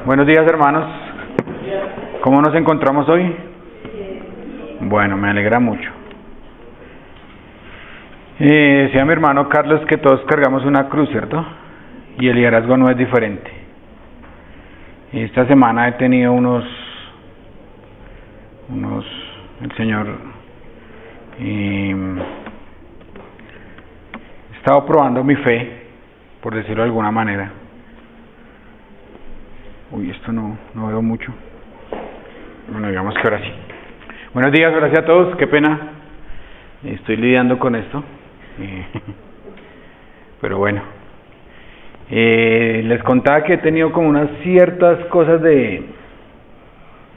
Buenos días, hermanos. ¿Cómo nos encontramos hoy? Bueno, me alegra mucho. Decía mi hermano Carlos que todos cargamos una cruz, ¿cierto? Y el liderazgo no es diferente. Esta semana he tenido el Señor he estado probando mi fe, por decirlo de alguna manera. Uy, esto no veo mucho. Bueno, digamos que ahora sí. Buenos días, gracias a todos. Qué pena, estoy lidiando con esto. Pero bueno. Les contaba que he tenido como unas ciertas cosas de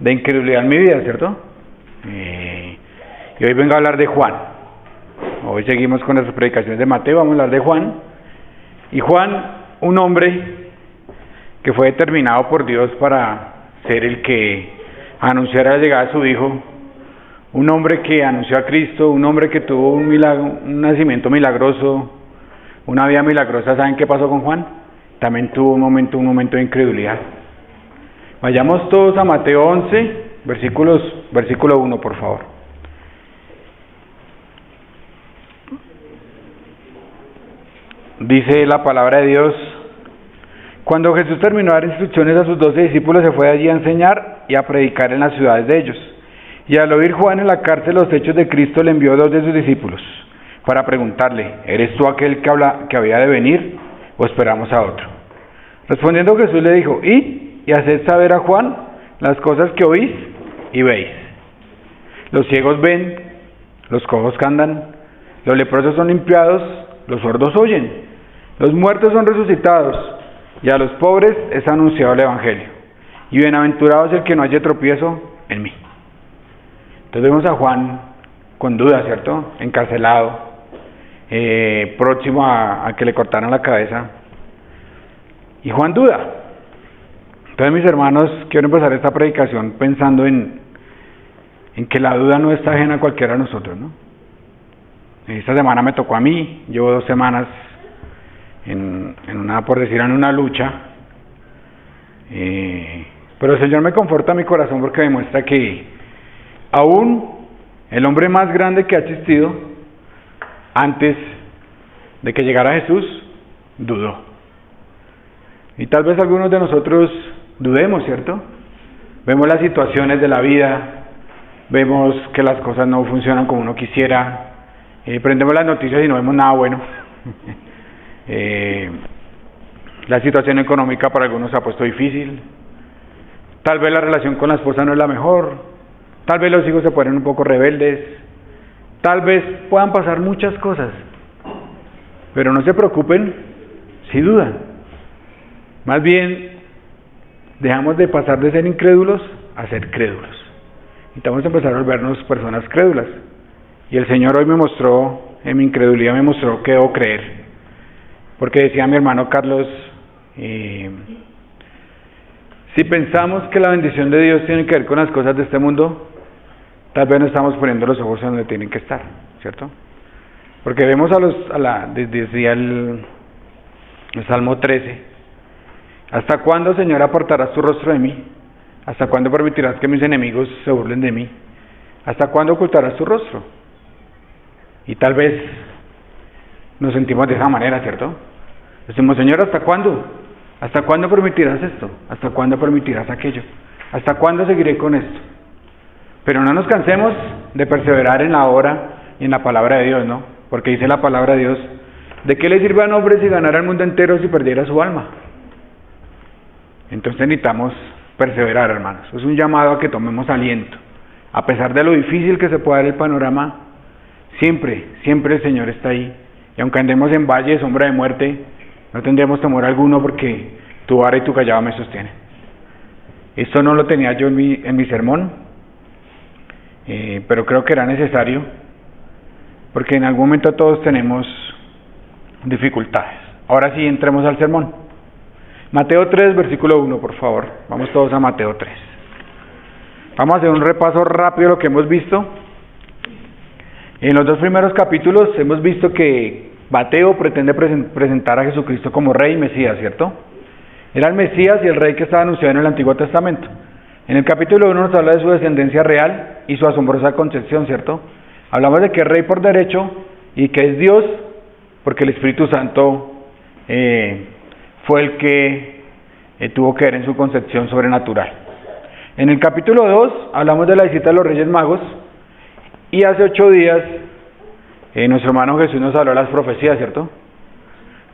incredulidad en mi vida, ¿cierto? Y hoy vengo a hablar de Juan. Hoy seguimos con las predicaciones de Mateo, vamos a hablar de Juan. Y Juan, un hombre que fue determinado por Dios para ser el que anunciara la llegada de su Hijo, un hombre que anunció a Cristo, un hombre que tuvo un nacimiento milagroso, una vida milagrosa. ¿Saben qué pasó con Juan? También tuvo un momento de incredulidad. Vayamos todos a Mateo 11, versículo 1, por favor. Dice la palabra de Dios: cuando Jesús terminó de dar instrucciones a sus 12 discípulos, se fue allí a enseñar y a predicar en las ciudades de ellos. Y al oír Juan en la cárcel los hechos de Cristo, le envió 2 de sus discípulos para preguntarle: ¿eres tú aquel que había de venir, o esperamos a otro? Respondiendo Jesús le dijo: y haced saber a Juan las cosas que oís y veis. Los ciegos ven, los cojos andan, los leprosos son limpiados, los sordos oyen, los muertos son resucitados, y a los pobres es anunciado el Evangelio. Y bienaventurado es el que no haya tropiezo en mí. Entonces vemos a Juan con dudas, ¿cierto? Encarcelado, próximo a que le cortaran la cabeza. Y Juan duda. Entonces, mis hermanos, quiero empezar esta predicación pensando en que la duda no está ajena a cualquiera de nosotros, ¿no? Esta semana me tocó a mí, llevo 2 semanas en una lucha, pero el Señor me conforta mi corazón porque me muestra que aún el hombre más grande que ha existido antes de que llegara Jesús dudó. Y tal vez algunos de nosotros dudemos, ¿cierto? Vemos las situaciones de la vida, vemos que las cosas no funcionan como uno quisiera, prendemos las noticias y no vemos nada bueno. La situación económica para algunos se ha puesto difícil, tal vez la relación con la esposa no es la mejor, tal vez los hijos se ponen un poco rebeldes, tal vez puedan pasar muchas cosas, pero no se preocupen si dudan. Más bien, dejamos de pasar de ser incrédulos a ser crédulos. Necesitamos empezar a volvernos personas crédulas. Y el Señor hoy me mostró, en mi incredulidad me mostró que debo creer. Porque decía mi hermano Carlos, si pensamos que la bendición de Dios tiene que ver con las cosas de este mundo, tal vez no estamos poniendo los ojos en donde tienen que estar, ¿cierto? Porque vemos decía el Salmo 13, ¿hasta cuándo, Señor, apartarás tu rostro de mí? ¿Hasta cuándo permitirás que mis enemigos se burlen de mí? ¿Hasta cuándo ocultarás tu rostro? Y tal vez nos sentimos de esa manera, ¿cierto? Decimos: Señor, ¿hasta cuándo? ¿Hasta cuándo permitirás esto? ¿Hasta cuándo permitirás aquello? ¿Hasta cuándo seguiré con esto? Pero no nos cansemos de perseverar en la obra y en la palabra de Dios, ¿no? Porque dice la palabra de Dios: ¿de qué le sirve a un hombre si ganara el mundo entero si perdiera su alma? Entonces necesitamos perseverar, hermanos. Es un llamado a que tomemos aliento. A pesar de lo difícil que se pueda dar el panorama, siempre el Señor está ahí. Y aunque andemos en valle de sombra de muerte, no tendremos temor alguno, porque tu vara y tu callado me sostienen. Esto no lo tenía yo en mi sermón, pero creo que era necesario, porque en algún momento todos tenemos dificultades. Ahora sí, entremos al sermón. Mateo 3, versículo 1, por favor. Vamos todos a Mateo 3. Vamos a hacer un repaso rápido de lo que hemos visto. En los 2 primeros capítulos hemos visto que Mateo pretende presentar a Jesucristo como Rey y Mesías, ¿cierto? Era el Mesías y el rey que estaba anunciado en el Antiguo Testamento. En el capítulo 1 nos habla de su descendencia real y su asombrosa concepción, ¿cierto? Hablamos de que es rey por derecho y que es Dios porque el Espíritu Santo fue el que tuvo que ver en su concepción sobrenatural. En el capítulo 2 hablamos de la visita de los Reyes Magos y hace 8 días nuestro hermano Jesús nos habló de las profecías, ¿cierto?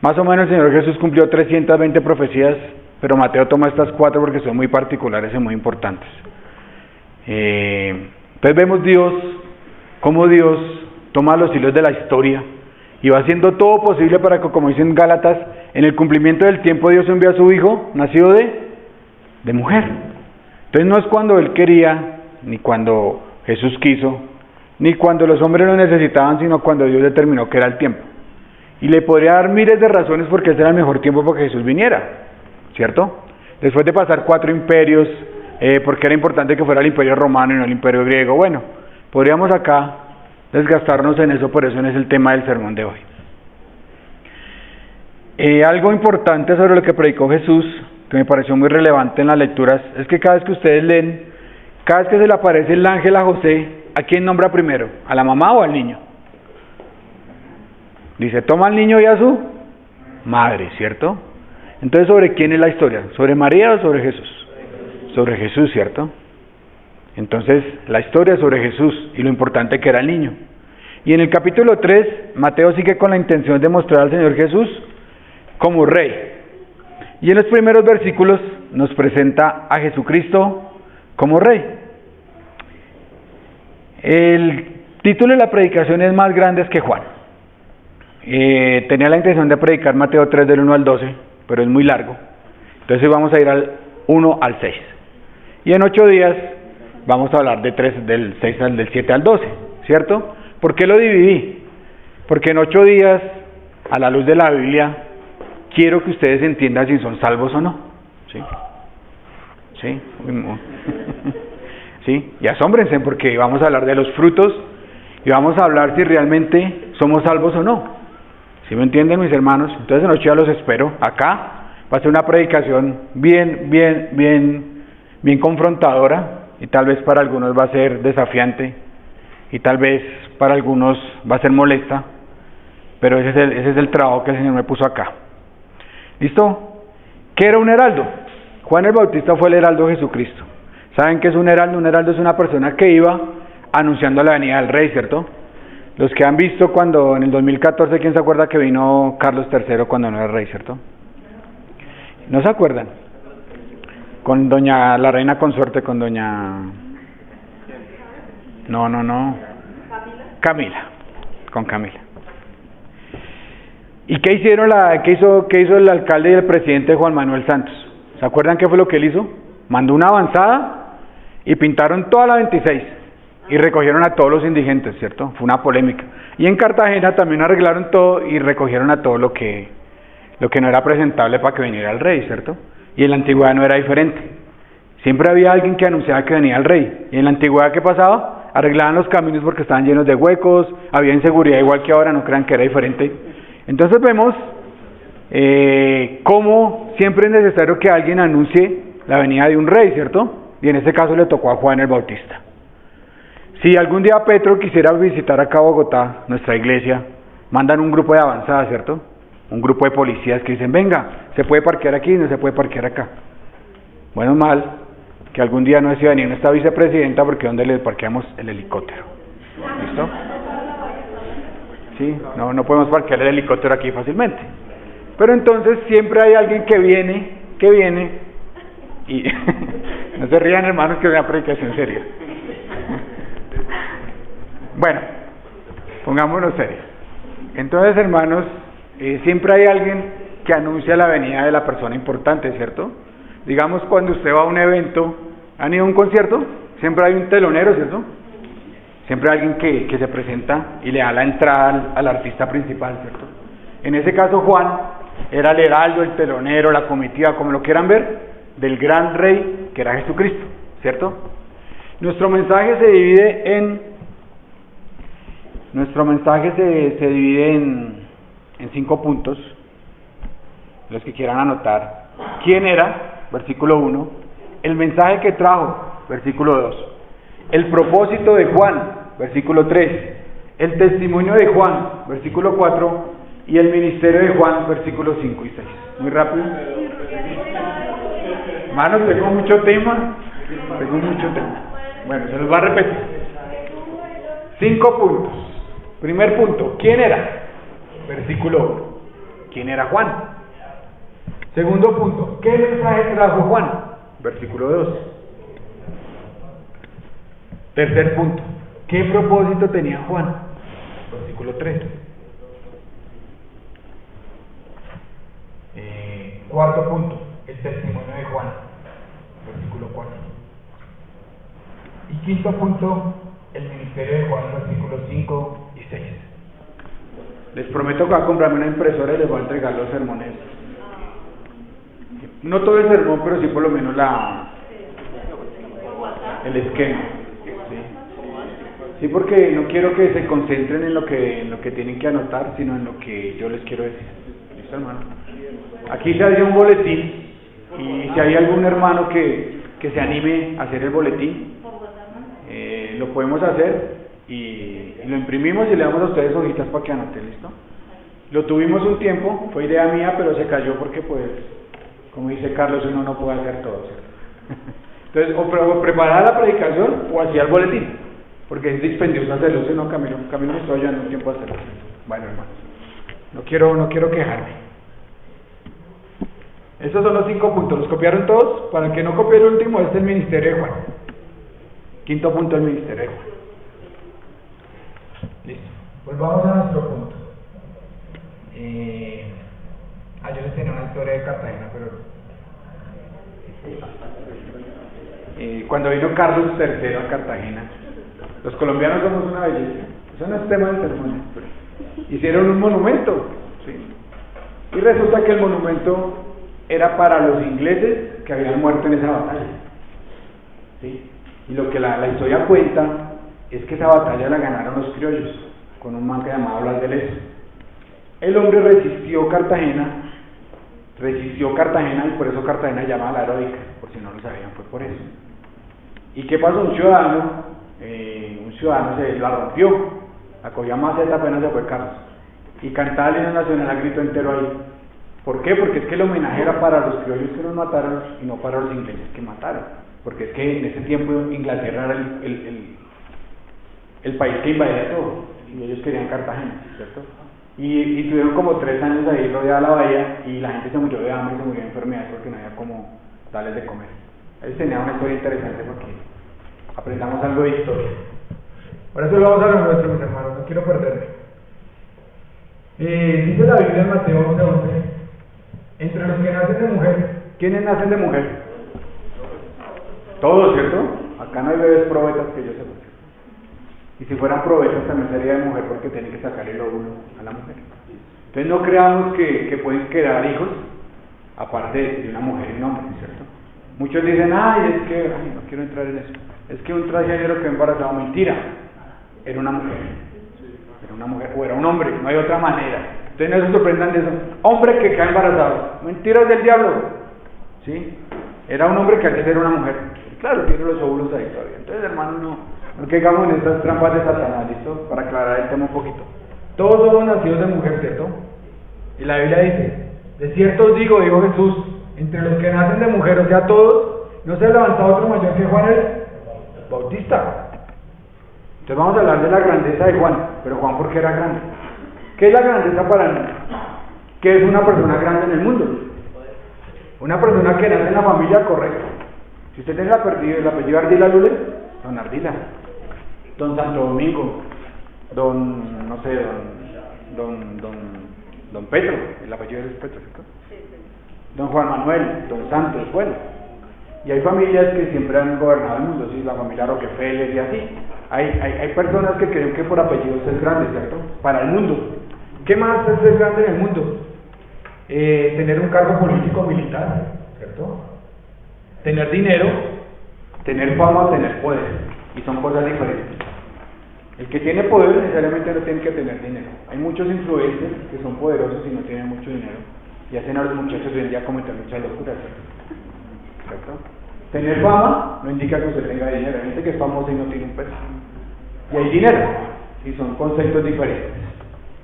Más o menos el Señor Jesús cumplió 320 profecías, pero Mateo toma estas 4 porque son muy particulares y muy importantes. Entonces vemos cómo Dios toma los hilos de la historia y va haciendo todo posible para que, como dicen Gálatas, en el cumplimiento del tiempo Dios envía a su Hijo, nacido de mujer. Entonces no es cuando Él quería, ni cuando Jesús quiso, ni cuando los hombres lo necesitaban, sino cuando Dios determinó que era el tiempo. Y le podría dar miles de razones porque ese era el mejor tiempo para que Jesús viniera, ¿cierto? Después de pasar 4 imperios, porque era importante que fuera el imperio romano y no el imperio griego. Bueno, podríamos acá desgastarnos en eso, por eso no es el tema del sermón de hoy. Algo importante sobre lo que predicó Jesús, que me pareció muy relevante en las lecturas, es que cada vez que ustedes leen, cada vez que se le aparece el ángel a José, ¿a quién nombra primero? ¿A la mamá o al niño? Dice, toma al niño y a su madre, ¿cierto? Entonces, ¿sobre quién es la historia? ¿Sobre María o sobre Jesús? Sobre Jesús, ¿cierto? Entonces, la historia es sobre Jesús y lo importante que era el niño. Y en el capítulo 3, Mateo sigue con la intención de mostrar al Señor Jesús como rey. Y en los primeros versículos nos presenta a Jesucristo como rey. El título de la predicación es Más grandes que Juan. Tenía la intención de predicar Mateo 3 del 1 al 12, pero es muy largo. Entonces vamos a ir al 1 al 6. Y en 8 días vamos a hablar del 7 al 12, ¿cierto? ¿Por qué lo dividí? Porque en 8 días, a la luz de la Biblia, quiero que ustedes entiendan si son salvos o no. ¿Sí? ¿Sí? ¿Sí? Y asómbrense porque vamos a hablar de los frutos y vamos a hablar si realmente somos salvos o no. ¿Sí me entienden, mis hermanos? Entonces en 8 días los espero acá. Va a ser una predicación bien confrontadora y tal vez para algunos va a ser desafiante y tal vez para algunos va a ser molesta, pero ese es el trabajo que el Señor me puso acá. ¿Listo? ¿Qué era un heraldo? Juan el Bautista fue el heraldo de Jesucristo. ¿Saben qué es un heraldo? Un heraldo es una persona que iba anunciando la venida del rey, ¿cierto? Los que han visto cuando en el 2014, ¿quién se acuerda que vino Carlos III cuando no era rey, cierto? ¿No se acuerdan? Con la reina consorte, con doña... No. Camila. Con Camila. ¿Y qué hicieron qué hizo el alcalde y el presidente Juan Manuel Santos? ¿Se acuerdan qué fue lo que él hizo? Mandó una avanzada y pintaron toda la 26 y recogieron a todos los indigentes, ¿cierto? Fue una polémica. Y en Cartagena también arreglaron todo y recogieron a todo lo que no era presentable para que viniera el rey, ¿cierto? Y en la antigüedad no era diferente. Siempre había alguien que anunciaba que venía el rey. Y en la antigüedad, ¿qué pasaba? Arreglaban los caminos porque estaban llenos de huecos, había inseguridad igual que ahora, no crean que era diferente. Entonces vemos cómo siempre es necesario que alguien anuncie la venida de un rey, ¿cierto? Y en este caso le tocó a Juan el Bautista. Si algún día Petro quisiera visitar acá a Bogotá, nuestra iglesia, mandan un grupo de avanzada, ¿cierto? Un grupo de policías que dicen, venga, se puede parquear aquí, no se puede parquear acá. Bueno, mal que algún día no decía venir nuestra vicepresidenta porque ¿dónde le parqueamos el helicóptero? ¿Listo? Sí, no podemos parquear el helicóptero aquí fácilmente. Pero entonces siempre hay alguien que viene y no se rían, hermanos, que es una predicación seria. Bueno, pongámonos serios. Entonces, hermanos, siempre hay alguien que anuncia la venida de la persona importante, ¿cierto? Digamos, cuando usted va a un evento, ¿han ido a un concierto? Siempre hay un telonero, ¿cierto? Siempre hay alguien que se presenta y le da la entrada al artista principal, ¿cierto? En ese caso, Juan era el heraldo, el telonero, la comitiva, como lo quieran ver, del gran rey que era Jesucristo, ¿cierto? Nuestro mensaje se divide en 5 puntos, los que quieran anotar. quién era, versículo 1, el mensaje que trajo, versículo 2, el propósito de Juan, versículo 3, el testimonio de Juan, versículo 4, y el ministerio de Juan, versículos 5 y 6. Muy rápido. Hermanos, tengo mucho tema. Bueno, se los va a repetir. 5 puntos. Primer punto, ¿quién era? Versículo 1. ¿Quién era Juan? Segundo punto, ¿qué mensaje trajo Juan? Versículo 2. Tercer punto, ¿qué propósito tenía Juan? Versículo 3. Cuarto punto, el testimonio de Juan. Versículo 4. Y quinto punto, el ministerio de Juan, versículos 5 y 6. Les prometo que voy a comprarme una impresora y les voy a entregar los sermones. No todo el sermón, pero sí por lo menos el esquema. Sí, porque no quiero que se concentren en lo que tienen que anotar, sino en lo que yo les quiero decir. ¿Listo, hermano? Aquí se hace un boletín, y si hay algún hermano que se anime a hacer el boletín, lo podemos hacer y lo imprimimos y le damos a ustedes hojitas para que anoten. ¿Listo? Lo tuvimos un tiempo, fue idea mía, pero se cayó porque, pues, como dice Carlos, uno no puede hacer todo, ¿cierto? Entonces, o preparaba la predicación o hacía el boletín, porque es dispendioso hacerlo. Si no, Camilo me estoy ayudando un tiempo a hacerlo. Bueno, hermanos, no quiero quejarme. Esos son los 5 puntos. ¿Los copiaron todos? Para el que no copió el último, este es el ministerio de Juan. Quinto punto, el ministerio de Juan. Listo. Pues vamos a nuestro punto. Yo les tenía una historia de Cartagena, pero cuando vino Carlos III a Cartagena, los colombianos somos una belleza. Eso no es tema del sermón, pero hicieron un monumento, ¿sí? Y resulta que el monumento era para los ingleses que habían muerto en esa batalla, ¿sí? Y lo que la historia cuenta es que esa batalla la ganaron los criollos con un man que llamaba Blas de Lezo. El hombre resistió Cartagena y por eso Cartagena llamaba la heroica, por si no lo sabían, fue por eso. ¿Y qué pasó? Un ciudadano se la rompió, la cogía maceta, apenas se fue Carlos, y cantaba el himno nacional a grito entero ahí. ¿Por qué? Porque es que el homenaje era para los criollos que nos mataron y no para los ingleses que mataron, porque es que en ese tiempo Inglaterra era el país que invadía todo, y ellos querían Cartagena, ¿cierto? Y tuvieron como 3 años ahí rodeada la bahía, y la gente se murió de hambre, se murió de enfermedades porque no había como darles de comer. Ellos tenían una historia interesante porque aprendamos algo de historia. Por eso lo vamos a lo nuestro, mis hermanos, no quiero perderme. Dice la Biblia en Mateo 11:11, entre los que nacen de mujer, ¿quiénes nacen de mujer? Todos, ¿cierto? Acá no hay bebés probetas que yo sepa. Y si fueran probetas también sería de mujer porque tienen que sacar el óvulo a la mujer. Entonces no creamos que pueden quedar hijos aparte de una mujer y un hombre, ¿cierto? Muchos dicen, no quiero entrar en eso. Es que un transgénero que embarazado, mentira. Era una mujer o era un hombre, no hay otra manera. Entonces no se sorprendan de eso. Hombre que queda embarazado, mentiras del diablo, ¿sí? Era un hombre que al ser una mujer. Y claro, tiene los óvulos ahí todavía. Entonces, hermano, no caigamos en estas trampas de Satanás, ¿listo? Para aclarar el tema un poquito. Todos somos nacidos de mujer, ¿cierto? Y la Biblia dice, de cierto os digo, dijo Jesús, entre los que nacen de mujer, o sea, todos, no se ha levantado otro mayor que Juan el Bautista. Entonces vamos a hablar de la grandeza de Juan, pero Juan, ¿por qué era grande? ¿Qué es la grandeza para mí? ¿Qué es una persona grande en el mundo? Una persona que nace en la familia correcta. Si usted tiene el apellido Ardila Lule, don Ardila, don Santo Domingo, don Petro, el apellido es Petro, ¿cierto? Don Juan Manuel, don Santos, bueno. Y hay familias que siempre han gobernado el mundo, ¿sí? La familia Rockefeller y así. Hay personas que creen que por apellidos es grande, ¿cierto? Para el mundo. ¿Qué más es ser grande en el mundo? Tener un cargo político militar, ¿cierto? Tener dinero, tener fama, tener poder. Y son cosas diferentes. El que tiene poder necesariamente no tiene que tener dinero. Hay muchos influencers que son poderosos y no tienen mucho dinero. y hacen a los muchachos hoy en día cometer muchas locuras, ¿cierto? Tener fama no indica que usted tenga dinero. Hay gente que es famosa y no tiene un peso. Y hay dinero, y son conceptos diferentes.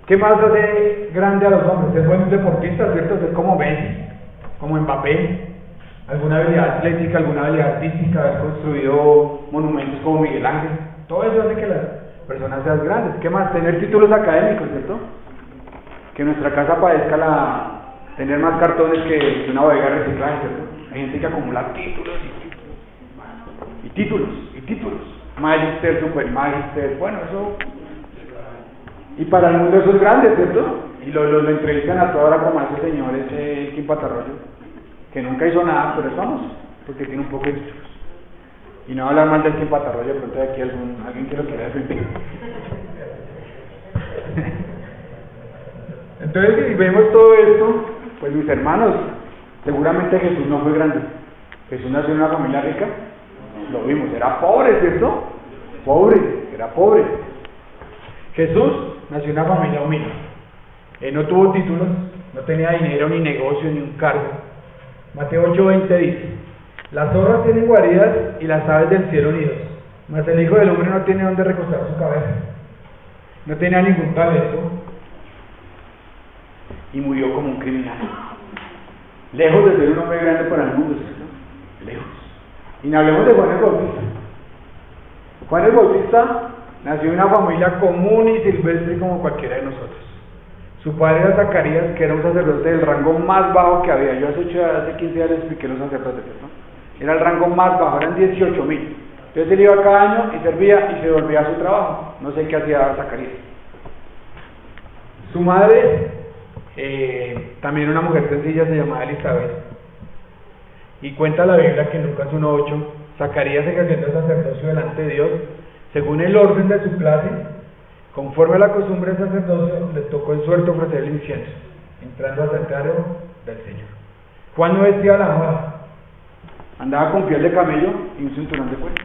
¿Qué más hace grande a los hombres? Ser buen deportista, ¿cierto? Ser como Messi, como Mbappé, alguna habilidad atlética, alguna habilidad artística, haber construido monumentos como Miguel Ángel. Todo eso hace que las personas sean grandes. ¿Qué más? Tener títulos académicos, ¿cierto? Que nuestra casa padezca tener más cartones que una bodega de reciclaje, ¿cierto? Hay gente que acumula títulos y títulos. Magister, Supermagister, bueno, eso. Y para el mundo eso es grande, ¿cierto? Y lo entrevistan a toda hora como a ese señor, Kim Patarroyo, que nunca hizo nada, pero es famoso, porque tiene un poco de títulos. Y no voy a hablar mal del Kim Patarroyo, de pronto de aquí alguien que lo quiera defender. Entonces, si vemos todo esto, pues mis hermanos, seguramente Jesús no fue grande. Jesús nació en una familia rica, lo vimos, era pobre, ¿cierto? Era pobre. Jesús nació en una familia humilde. Él no tuvo títulos, no tenía dinero, ni negocio, ni un cargo. Mateo 8:20 dice: las zorras tienen guaridas y las aves del cielo nidos, mas el Hijo del Hombre no tiene donde recostar su cabeza. No tenía ningún talento y murió como un criminal. Lejos de ser un hombre grande para el mundo, ¿cierto? Lejos. Y no hablemos de Juan el Bautista. Juan el Bautista nació en una familia común y silvestre como cualquiera de nosotros. Su padre era Zacarías, que era un sacerdote del rango más bajo que había. Yo hace 15 años expliqué los sacerdotes, ¿cierto? Era el rango más bajo, eran 18,000. Entonces él iba cada año y servía y se volvía a su trabajo. No sé qué hacía Zacarías. Su madre, también una mujer sencilla, se llamaba Elizabeth. Y cuenta la Biblia que en Lucas 1:8, Zacarías ejerciendo el sacerdocio delante de Dios, según el orden de su clase, conforme a la costumbre del sacerdocio, le tocó el suelto ofrecer el incienso, entrando al santuario del Señor. Juan no vestía la moda, andaba con piel de camello y un cinturón de cuero,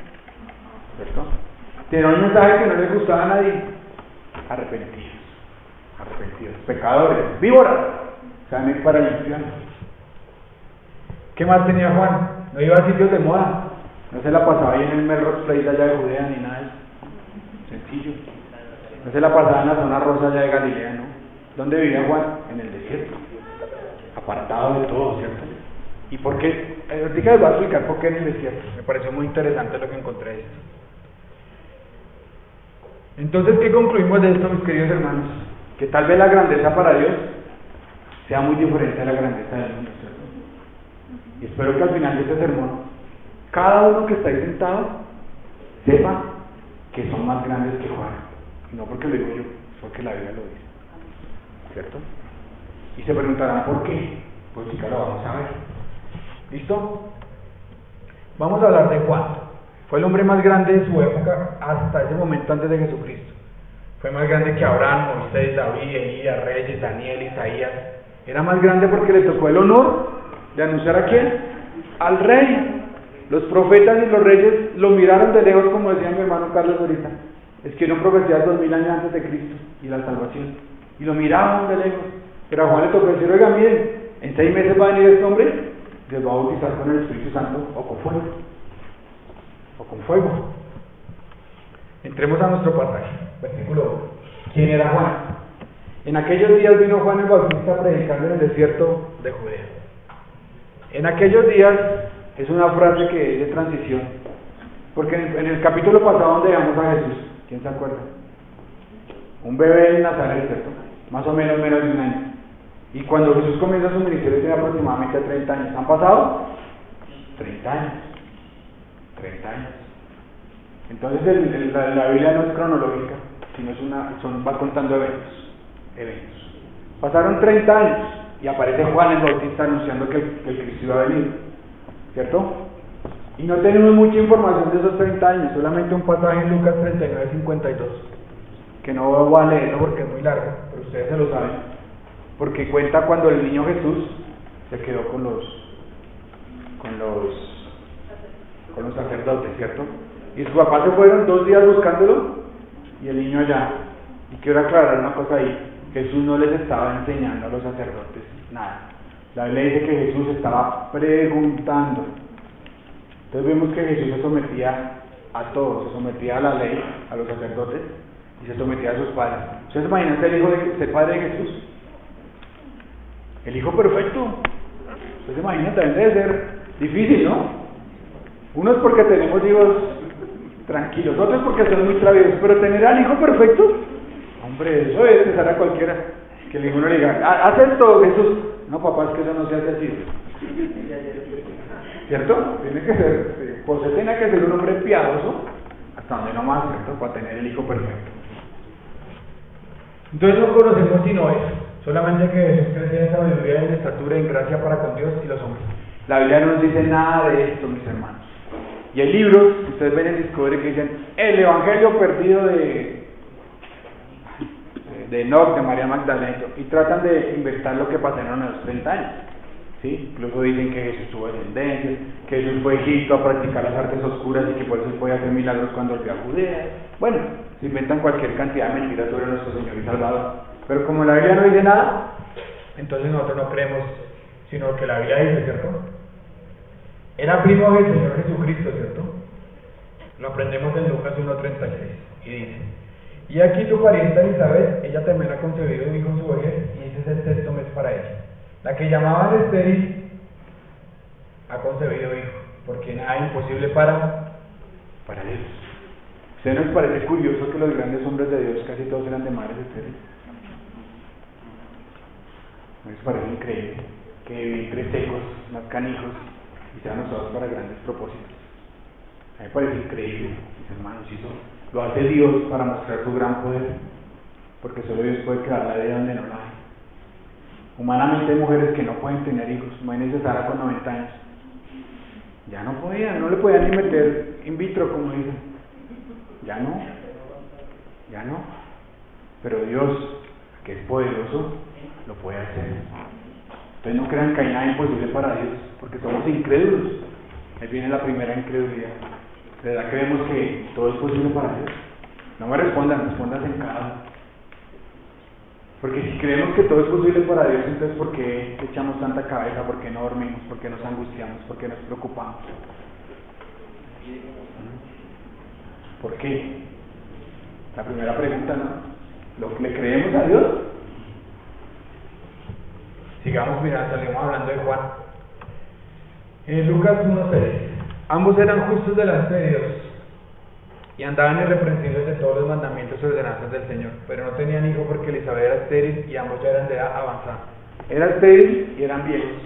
¿cierto? Tenía un mensaje que no le gustaba a nadie: arrepentidos, pecadores, víboras, se van a ir para el infierno. ¿Qué más tenía Juan? No iba a sitios de moda, no se la pasaba ahí en el Melrose Place allá de Judea ni nada de eso, sencillo. No se la pasaba en la zona rosa allá de Galilea, ¿no? ¿Dónde vivía Juan? En el desierto, apartado de todo, ¿cierto? ¿Y por qué? Ahorita les voy a explicar por qué en el desierto. Me pareció muy interesante lo que encontré de esto. Entonces, ¿qué concluimos de esto, mis queridos hermanos? Que tal vez la grandeza para Dios sea muy diferente a la grandeza del mundo, ¿cierto? Y espero que al final de este sermón, cada uno que está ahí sentado sepa que son más grandes que Juan. Y no porque lo digo yo, es porque la Biblia lo dice, ¿cierto? Y se preguntarán ¿por qué? Pues sí, lo vamos a ver. ¿Listo? Vamos a hablar de Juan. Fue el hombre más grande de su época hasta ese momento antes de Jesucristo. Fue más grande que Abraham, Moisés, David, Elías, Reyes, Daniel, Isaías. Era más grande porque le tocó el honor de anunciar ¿a quién? Al rey. Los profetas y los reyes lo miraron de lejos, como decía mi hermano Carlos ahorita. Escribieron profecías 2000 años antes de Cristo y la salvación. Y lo miraban de lejos. Pero a Juan le tocó decir: oigan, miren, en 6 meses va a venir este hombre, les va a bautizar con el Espíritu Santo o con fuego. Entremos a nuestro pasaje, versículo 1. ¿Quién era Juan? En aquellos días vino Juan el Bautista predicando en el desierto de Judea. En aquellos días es una frase que es de transición, porque en el capítulo pasado donde dejamos a Jesús, ¿quién se acuerda? Un bebé en Nazaret, ¿cierto? Más o menos de un año. Y cuando Jesús comienza su ministerio tiene aproximadamente 30 años. ¿Han pasado? 30 años. Entonces la Biblia no es cronológica, sino va contando eventos. Pasaron 30 años y aparece Juan el Bautista anunciando que el Cristo iba a venir, ¿cierto? Y no tenemos mucha información de esos 30 años, solamente un pasaje en Lucas 39:52, que no voy a leerlo porque es muy largo, pero ustedes se lo saben, porque cuenta cuando el niño Jesús se quedó con los sacerdotes, ¿cierto? Y sus papás se fueron 2 días buscándolo y el niño allá. Y quiero aclarar una cosa ahí: Jesús no les estaba enseñando a los sacerdotes nada, La Biblia dice que Jesús estaba preguntando. Entonces vemos que Jesús se sometía a todos, se sometía a la ley, a los sacerdotes, y se sometía a sus padres. ¿Ustedes se imaginan que el hijo de padre de Jesús? El hijo perfecto. ¿Ustedes se imaginan? También debe ser difícil, ¿no? Unos porque tenemos hijos tranquilos, otros porque son muy traviesos, pero tener al hijo perfecto, hombre, eso es pensar a cualquiera. Que el hijo no le diga, haz esto, Jesús. No, papá, es que eso no se hace así. ¿Cierto? Tiene que ser, José tiene que ser un hombre piadoso, hasta donde no más, ¿cierto? Para tener el hijo perfecto. Entonces no conocemos sino eso, solamente que Jesús crecía en sabiduría y en estatura y en gracia para con Dios y los hombres. La Biblia no nos dice nada de esto, mis hermanos. Y hay libros, ustedes ven en Discovery, que dicen, el evangelio perdido de Enoch, de María Magdalena, y tratan de inventar lo que pasaron a los 30 años. ¿Sí? Incluso dicen que Jesús tuvo descendencia, que Jesús fue a Egipto a practicar las artes oscuras y que por eso podía hacer milagros cuando volvió a Judea. Bueno, se inventan cualquier cantidad de mentiras sobre nuestro Señor y Salvador. Pero como la Biblia no dice nada, entonces nosotros no creemos, sino que la Biblia dice, ¿cierto? Era primo del Señor Jesucristo, ¿cierto? Lo aprendemos en Lucas 1:36 y dice: y aquí tu parienta Elizabeth, ella también ha concebido un hijo en su vejez, y ese es el sexto mes para ella. La que llamaban estéril ha concebido hijo, porque nada es imposible para Dios. ¿Ustedes nos parece curioso que los grandes hombres de Dios casi todos eran de madres estériles? ¿No les parece increíble que vientres secos, más canijos, y sean usados para grandes propósitos? A mí me parece increíble, mis hermanos, lo hace Dios para mostrar su gran poder, porque solo Dios puede crear la vida donde no la hay. Humanamente hay mujeres que no pueden tener hijos. Imagínense Sara con 90 años. Ya no podían, no le podían ni meter in vitro, como dicen. Ya no. Pero Dios, que es poderoso, lo puede hacer. Entonces no crean que hay nada imposible para Dios, porque somos incrédulos. Ahí viene la primera incredulidad. ¿De verdad creemos que todo es posible para Dios? No me respondan en cada uno. Porque si creemos que todo es posible para Dios, entonces ¿por qué echamos tanta cabeza? ¿Por qué no dormimos? ¿Por qué nos angustiamos? ¿Por qué nos preocupamos? ¿Por qué? La primera pregunta, ¿no? ¿Le creemos a Dios? Sigamos mirando, salimos hablando de Juan. En Lucas 1:6. Ambos eran justos delante de Dios y andaban irreprensibles de todos los mandamientos y ordenanzas del Señor, pero no tenían hijo porque Elizabeth era estéril y ambos ya eran de edad avanzada. Era estéril y eran viejos.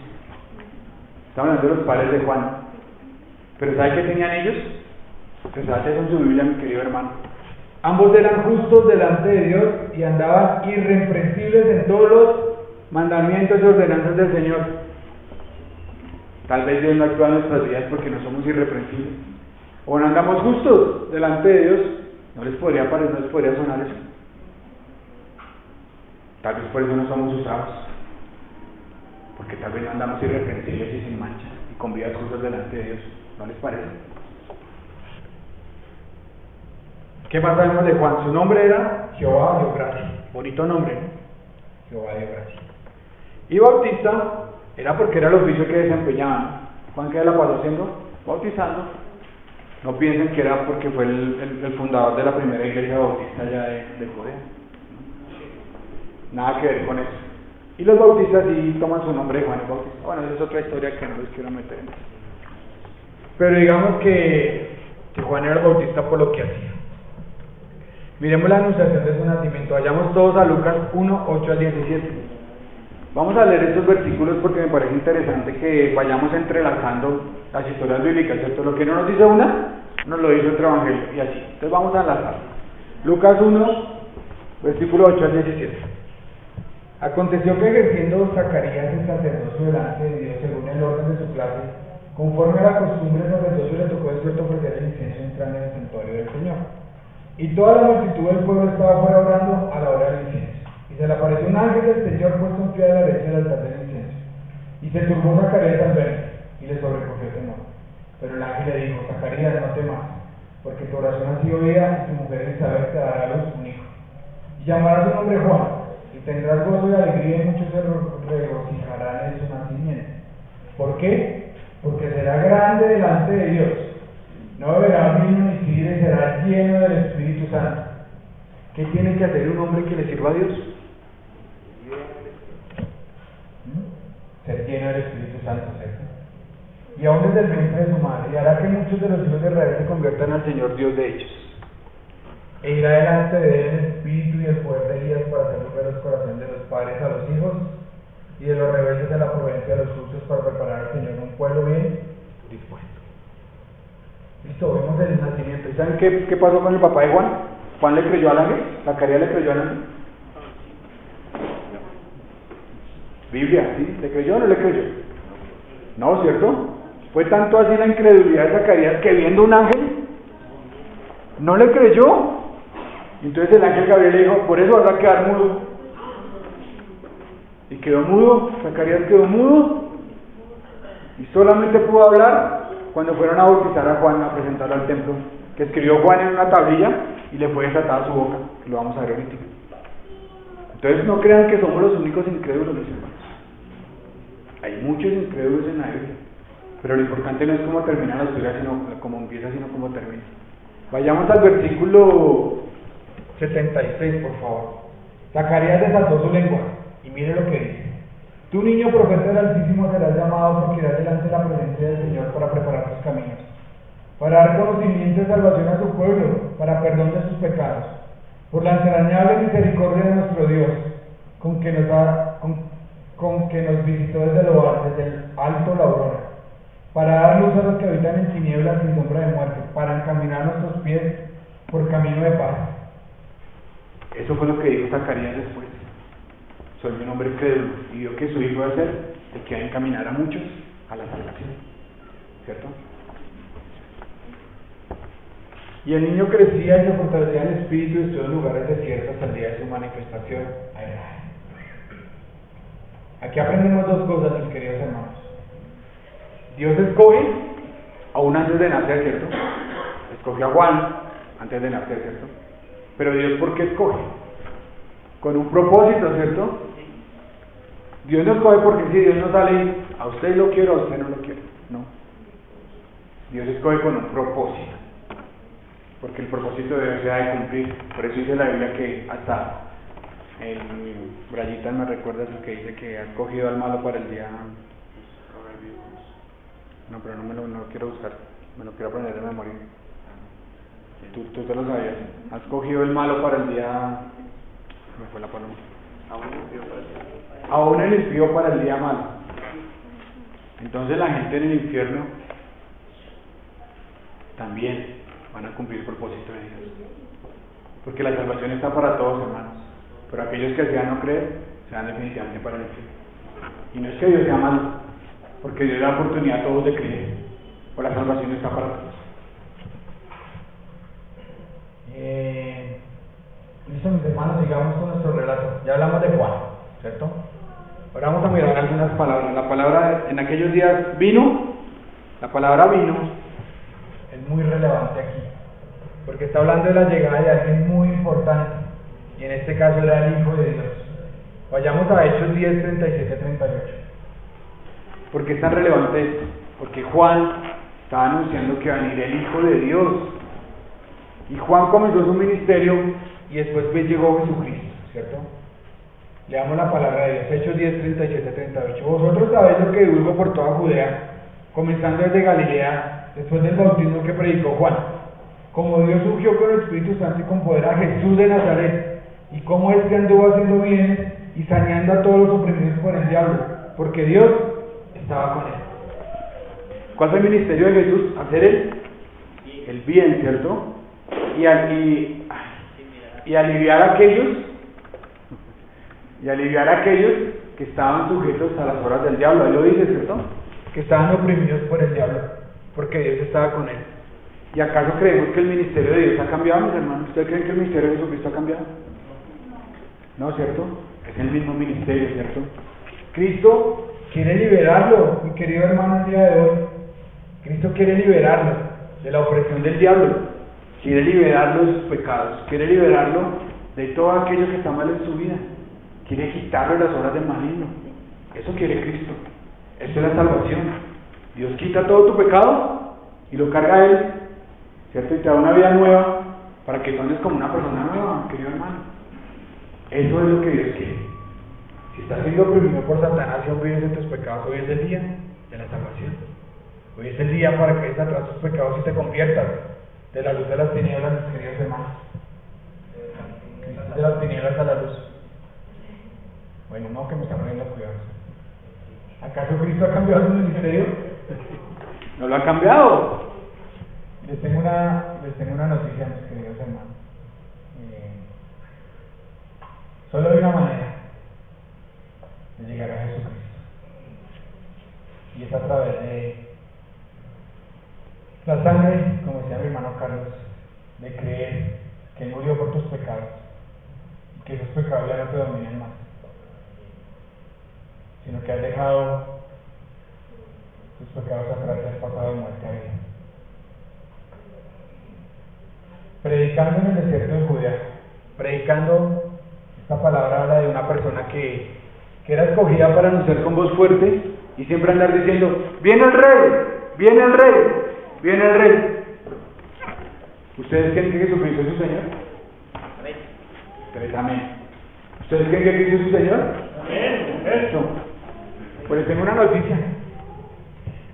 Estamos hablando de los padres de Juan. Pero ¿sabe qué tenían ellos? Pensate eso en su Biblia, mi querido hermano. Ambos eran justos delante de Dios y andaban irreprensibles en todos los mandamientos y ordenanzas del Señor. Tal vez Dios no actúa en nuestras vidas porque no somos irreprensibles. O no andamos justos delante de Dios. No les podría sonar eso. Tal vez por eso no somos usados. Porque tal vez no andamos irreprensibles y sin mancha y con vidas justas delante de Dios. ¿No les parece? ¿Qué más sabemos de Juan? Su nombre era Jehová dio gracia. Bonito nombre, ¿no? Jehová dio gracia. Y Bautista era porque era el oficio que desempeñaban. Juan, ¿qué la pasó haciendo? Bautizando. No piensen que era porque fue el fundador de la primera iglesia bautista allá de Judea. Nada que ver con eso. Y los bautistas sí toman su nombre de Juan el Bautista. Bueno, esa es otra historia que no les quiero meter en eso. Pero digamos que Juan era el bautista por lo que hacía. Miremos la anunciación de su nacimiento. Vayamos todos a Lucas 1:8-17. Vamos a leer estos versículos porque me parece interesante que vayamos entrelazando las historias bíblicas, ¿cierto? Lo que no nos dice una, nos lo dice otro evangelio, y así. Entonces vamos a enlazar. Lucas 1, versículo 8-17. Aconteció que ejerciendo Zacarías el sacerdocio delante de Dios según el orden de su clase, conforme a la costumbre sacerdocio le tocó de cierto ofrecer el incienso entrando en el santuario del Señor. Y toda la multitud del pueblo estaba fuera orando a la hora del incienso. Y se le apareció un ángel del Señor puesto en pie a la derecha del altar del incienso. Y se turbó Zacarías al verle, y le sobrecogió temor. Pero el ángel le dijo: Zacarías, no temas, porque tu oración ha sido oída, y tu mujer Elizabeth te dará a luz un hijo. Y llamarás su nombre Juan, y tendrás gozo y alegría, y muchos se regocijarán en su nacimiento. ¿Por qué? Porque será grande delante de Dios. No beberá vino ni sidra y será lleno del Espíritu Santo. ¿Qué tiene que hacer un hombre que le sirva a Dios? Ser lleno del Espíritu Santo, ¿cierto? Y aún desde el vientre de su madre, y hará que muchos de los hijos de Israel se conviertan al Señor Dios de ellos. E irá delante de él el espíritu y el poder de Elías para hacer volver los corazones de los padres a los hijos y de los rebeldes a la prudencia de los justos, para preparar al Señor un pueblo bien dispuesto. Listo, vemos el nacimiento. ¿Y saben qué pasó con el papá de Juan? Juan le creyó al ángel, Zacarías le creyó al ángel. Biblia, ¿sí? ¿Le creyó o no le creyó? No, ¿cierto? Fue tanto así la incredulidad de Zacarías que viendo un ángel no le creyó. Entonces el ángel Gabriel le dijo: por eso vas a quedar mudo. Y quedó mudo. Zacarías quedó mudo y solamente pudo hablar cuando fueron a bautizar a Juan, a presentarlo al templo, que escribió Juan en una tablilla y le fue desatada su boca, que lo vamos a ver ahorita. Entonces no crean que somos los únicos incrédulos, mis hermanos. Hay muchos incrédulos en la Biblia, pero lo importante no es cómo termina la historia, sino cómo empieza, sino cómo termina. Vayamos al versículo 76, por favor. Zacarías desató su lengua y mire lo que dice: tú, niño profeta del Altísimo, serás llamado, porque irás delante de la presencia del Señor para preparar sus caminos, para dar conocimiento y salvación a su pueblo, para perdón de sus pecados, por la entrañable misericordia de nuestro Dios, con que nos visitó desde lo alto, desde el alto la aurora, para dar luz a los que habitan en tinieblas sin sombra de muerte, para encaminar nuestros pies por camino de paz. Eso fue lo que dijo Zacarías después. Soy un hombre crédulo y vio que su hijo iba a ser el que iba a encaminar a muchos a la salvación, ¿cierto? Y el niño crecía y se fortalecía en el espíritu y estuvo en lugares desiertos hasta el día de su manifestación. Aquí aprendemos dos cosas, mis queridos hermanos. Dios escoge aún antes de nacer, ¿cierto? Escogió a Juan antes de nacer, ¿cierto? Pero Dios, ¿por qué escoge? Con un propósito, ¿cierto? Dios no escoge porque si Dios no sale, a usted lo quiero, a usted no lo quiero. No. Dios escoge con un propósito. Porque el propósito de Dios se ha de cumplir. Por eso dice la Biblia que hasta en Brayitas me recuerda eso que dice que ha escogido al malo para el día. No, pero no lo quiero buscar, me lo quiero aprender de memoria. Tú te lo sabías. Ha escogido el malo para el día. Me fue la palabra. Aún el impío para el día malo. Entonces la gente en el infierno también van a cumplir el propósito de Dios, porque la salvación está para todos, hermanos, pero aquellos que desean no creer se van definitivamente para el infierno. Y no es que Dios sea malo, porque Dios da oportunidad a todos de creer, pero la salvación está para todos. Listo, mis hermanos, sigamos con nuestro relato. Ya hablamos de Juan, ¿cierto? Ahora vamos a mirar algunas palabras. La palabra en aquellos días vino, la palabra vino es muy relevante aquí, porque está hablando de la llegada de alguien muy importante, y en este caso era el Hijo de Dios. Vayamos a Hechos 10, 37, 38. ¿Por qué es tan relevante esto? Porque Juan estaba anunciando que va a venir el Hijo de Dios, y Juan comenzó su ministerio, y después llegó Jesucristo, ¿cierto? Leamos la palabra de Dios, Hechos 10, 37, 38. Vosotros sabéis lo que divulgó por toda Judea, comenzando desde Galilea, después del bautismo que predicó Juan, como Dios ungió con el Espíritu Santo y con poder a Jesús de Nazaret, y cómo éste anduvo haciendo bienes y saneando a todos los oprimidos por el diablo, porque Dios estaba con él. ¿Cuál fue el ministerio de Jesús? Hacer el bien, ¿cierto? Y aliviar a aquellos que estaban sujetos a las obras del diablo. Ahí lo dice, ¿cierto? Que estaban oprimidos por el diablo, porque Dios estaba con él. ¿Y acaso creemos que el ministerio de Dios ha cambiado, mis hermanos? ¿Ustedes creen que el ministerio de Jesucristo ha cambiado? No, ¿cierto? Es el mismo ministerio, ¿cierto? Cristo quiere liberarlo, mi querido hermano, el día de hoy. Cristo quiere liberarlo de la opresión del diablo, quiere liberarlo de sus pecados, quiere liberarlo de todo aquello que está mal en su vida, quiere quitarle las obras del maligno. Eso quiere Cristo. Esto es la salvación. Dios quita todo tu pecado y lo carga a Él, ¿cierto? Y te da una vida nueva para que tú andes como una persona nueva, querido hermano. Eso es lo que Dios quiere. Si estás siendo oprimido por Satanás y aún vives en tus pecados, hoy es el día de la salvación. Hoy es el día para que eches atrás tus pecados y te conviertas de la luz de las tinieblas, mis queridos hermanos. De las tinieblas a la luz. Bueno, no, que me está poniendo cuidado. ¿Acaso Cristo ha cambiado su ministerio? No lo ha cambiado. Les tengo una noticia, mis queridos hermanos. Solo hay una manera de llegar a Jesucristo. Y es a través de la sangre, como decía mi hermano Carlos, de creer que Él murió por tus pecados y que esos pecados ya no te dominen más, sino que has dejado tus pecados atrás y has pasado de muerte a vida. Predicando en el desierto de Judea, predicando, esta palabra habla de una persona que era escogida para anunciar con voz fuerte y siempre andar diciendo: viene el rey, viene el rey, viene el rey. ¿Ustedes creen que Jesucristo es su Señor? Amén. Tres, amén. ¿Ustedes creen que Cristo es su Señor? Amén. Eso. Pues les tengo una noticia.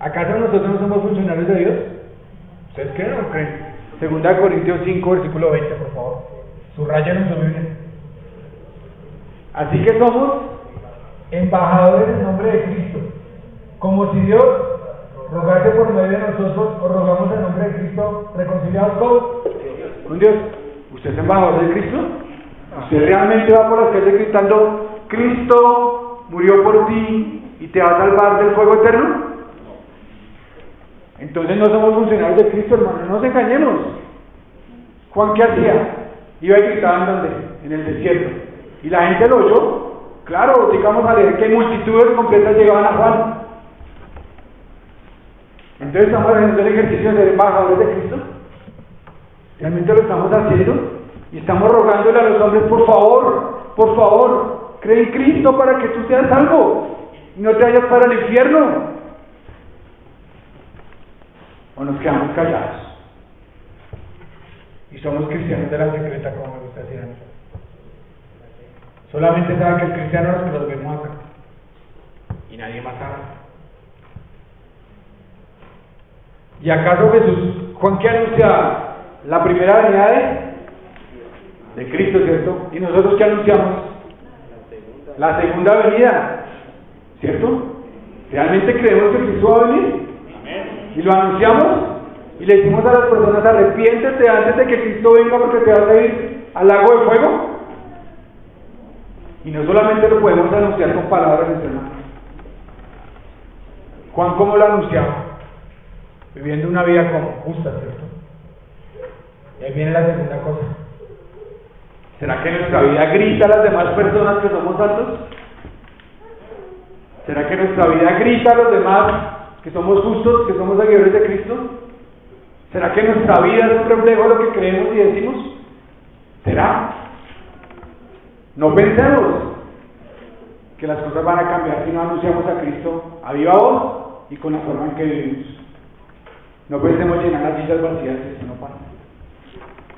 ¿Acaso nosotros no somos funcionarios de Dios? ¿Ustedes creen o no creen? 2 Corintios 5, versículo 20, por favor. Subrayen en su Biblia. Así que somos embajadores en nombre de Cristo. Como si Dios rogase por medio de nosotros, os rogamos en nombre de Cristo, reconciliados con Dios. ¿Usted es embajador de Cristo? ¿Usted realmente va por las calles gritando: Cristo murió por ti y te va a salvar del fuego eterno? Entonces no somos funcionarios de Cristo, hermano, no nos engañemos. Juan, ¿qué hacía? Iba y gritaba ¿en dónde? En el desierto. Y la gente lo oyó. Claro, digamos a leer que multitudes completas llegaban a Juan. Entonces estamos haciendo el ejercicio de ser embajadores de Cristo. Realmente lo estamos haciendo y estamos rogándole a los hombres: por favor, cree en Cristo para que tú seas salvo y no te vayas para el infierno. ¿O nos quedamos callados y somos cristianos de la secreta, como me gusta decir a mí? Solamente saben que es cristiano los que los vemos acá y nadie más sabe. ¿Y acaso Juan, qué anunciaba? La primera venida de Cristo, ¿cierto? ¿Y nosotros qué anunciamos? La segunda venida, ¿cierto? ¿Realmente creemos que Cristo va a venir? Y lo anunciamos y le decimos a las personas: arrepiéntete antes de que Cristo venga porque te vas a ir al lago de fuego. Y no solamente lo podemos anunciar con palabras, mis hermanos. Juan, ¿cómo lo anunciaba? Viviendo una vida como justa, ¿cierto? Y ahí viene la segunda cosa. ¿Será que nuestra vida grita a las demás personas que somos santos? ¿Será que nuestra vida grita a los demás que somos justos, que somos seguidores de Cristo? ¿Será que nuestra vida es un reflejo de lo que creemos y decimos? ¿Será? No pensemos que las cosas van a cambiar si no anunciamos a Cristo a viva voz y con la forma en que vivimos. No pensemos llenar las sillas vacías, eso no pasa.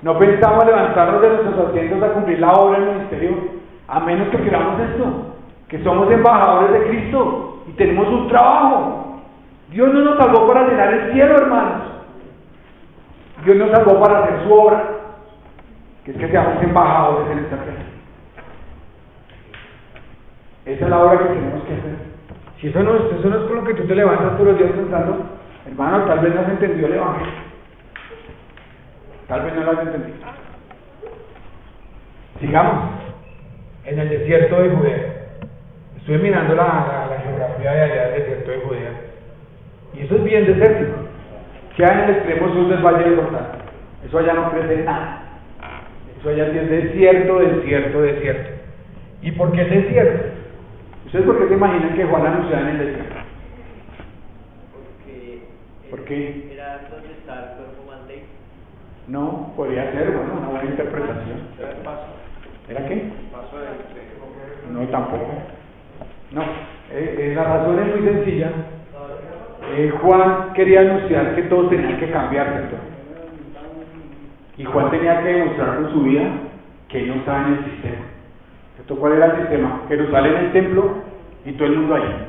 No pensamos levantarnos de nuestros asientos a cumplir la obra del ministerio, a menos que queramos esto, que somos embajadores de Cristo y tenemos un trabajo. Dios no nos salvó para llenar el cielo, hermanos. Dios nos salvó para hacer su obra, que es que seamos embajadores en esta tierra. Esa es la obra que tenemos que hacer. Si eso no es con lo que tú te levantas todos los días pensando, hermano, tal vez no has entendido el Evangelio. Tal vez no lo has entendido. Sigamos. En el desierto de Judea. Estuve mirando la geografía de allá del desierto de Judea. Y eso es bien desértico. Queda en el extremo sur del Valle del Jordán. Eso allá no crece nada. Eso allá sí es desierto, desierto, desierto. ¿Y por qué desierto? ¿Ustedes por qué se imaginan que Juan anunciaba en el desierto? Porque era donde está el cuerpo más débil. No, podría ser, bueno, una buena interpretación. ¿Era qué? No, tampoco. No, La razón es muy sencilla. Juan quería anunciar que todos tenían que cambiar, ¿cierto? Y Juan tenía que demostrar con su vida que él no estaba en el sistema. ¿Cierto? ¿Cuál era el sistema? Jerusalén en el templo y todo el mundo ahí.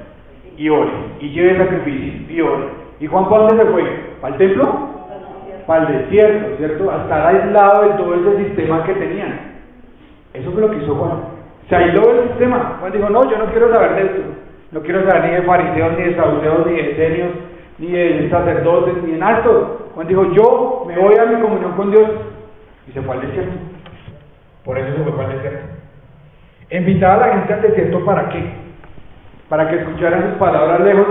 Y ore, y lleve sacrificio, y ore. ¿Y Juan para dónde se fue? ¿Para el templo? Para el desierto, ¿cierto? A estar aislado de todo ese sistema que tenían. Eso fue lo que hizo Juan. Se aisló del sistema. Juan dijo, no, yo no quiero saber de esto. No quiero saber ni de fariseos, ni de saduceos, ni de esenios, ni de sacerdotes, ni de alto. Juan dijo, yo me voy a mi comunión con Dios. Y se fue al desierto. Por eso se fue al desierto. Invitaba a la gente al desierto, ¿para qué? Para que escucharan sus palabras lejos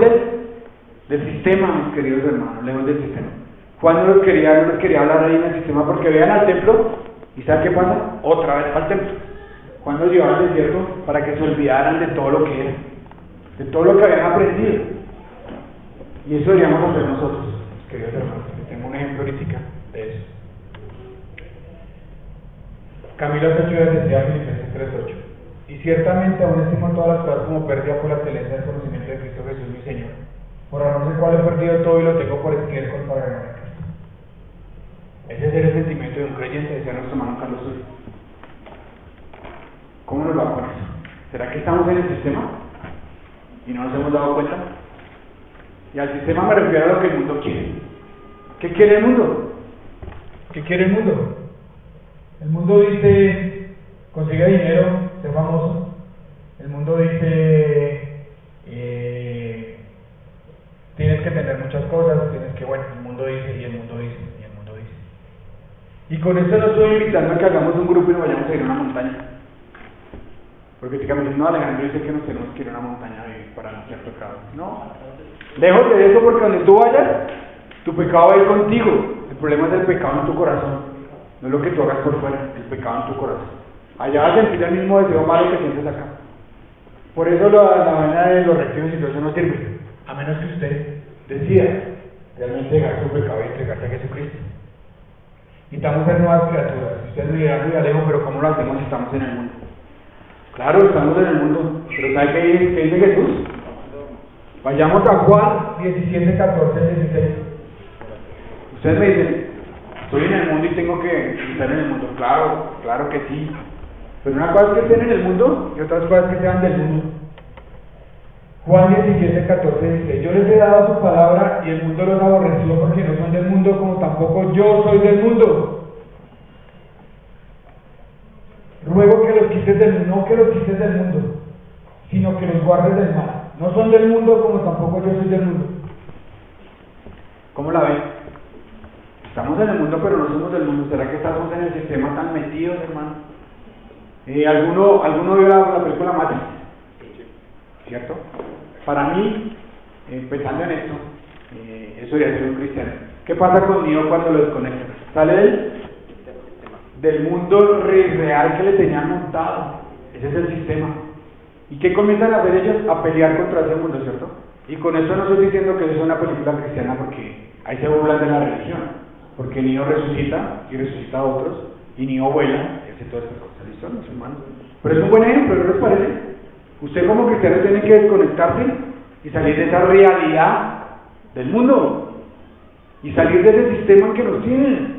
del sistema, mis queridos hermanos, lejos del sistema. Juan no los quería hablar ahí en el sistema, porque vean al templo, ¿y saben qué pasa? Otra vez al templo. Juan los llevaba al desierto para que se olvidaran de todo lo que era, de todo lo que habían aprendido. Y eso deberíamos hacer nosotros, queridos hermanos. Tengo un ejemplo ahorita de eso. Camilo 8 decía Filipenses 3:8. Y ciertamente aún estimo todas las cosas como pérdida por la excelencia del conocimiento de Cristo Jesús mi Señor, por no sé cuál he perdido todo y lo tengo por estiércol para ganar a Cristo. Ese es el sentimiento de un creyente, decía nuestro hermano Carlos Uri. ¿Cómo nos va con eso? ¿Será que estamos en el sistema y no nos hemos dado cuenta? Y al sistema me refiero a lo que el mundo quiere. ¿Qué quiere el mundo? ¿Qué quiere el mundo? El mundo dice, consigue dinero, sé famoso. El mundo dice, tienes que tener muchas cosas, tienes que, bueno, el mundo dice, y el mundo dice, y el mundo dice. Y con esto no estoy invitando a que hagamos un grupo y nos vayamos a ir a una montaña. Porque típicamente no, Alejandro dice que nos tenemos que ir a una montaña a vivir para no ser pecados. No, lejos de eso, porque donde tú vayas, tu pecado va a ir contigo. El problema es el pecado en tu corazón, no es lo que tú hagas por fuera, el pecado en tu corazón. Allá vas a sentir el mismo deseo malo que sientes acá. Por eso la vaina de los retiros y todo eso no sirve, a menos que usted decida realmente dejar su pecado y entregarse a Jesucristo. Y estamos en nuevas criaturas. Ustedes me dirán, muy lejos, pero ¿cómo lo hacemos si estamos en el mundo? Claro, estamos en el mundo, pero ¿sabe qué dice Jesús? Vayamos a Juan 17, 14, 16. Ustedes me dicen, estoy en el mundo y tengo que estar en el mundo. Claro que sí. Pero una cosa es que estén en el mundo y otra cosa es que sean del mundo. Juan 17, 14 dice, yo les he dado su palabra y el mundo los aborreció porque no son del mundo como tampoco yo soy del mundo. Ruego que los quites del mundo, no que los quites del mundo, sino que los guardes del mal. No son del mundo como tampoco yo soy del mundo. ¿Cómo la ven? Estamos en el mundo pero no somos del mundo. ¿Será que estamos en el sistema tan metidos, hermano? ¿Alguno vio la película Matrix? ¿Cierto? Para mí, pensando en esto, eso debería ser un cristiano. ¿Qué pasa conmigo cuando lo desconecto? Sale del mundo real que le tenían montado. Ese es el sistema. ¿Y qué comienzan a hacer ellos? A pelear contra ese mundo, ¿cierto? Y con eso no estoy diciendo que eso es una película cristiana, porque ahí se burlan de la religión. Porque el niño resucita y resucita a otros, y el niño vuela y hace todas estas cosas. ¿Listo, mis hermanos? Pero es un buen ejemplo, ¿no les parece? Usted como cristiano tiene que desconectarse y salir de esa realidad del mundo y salir de ese sistema que nos tiene.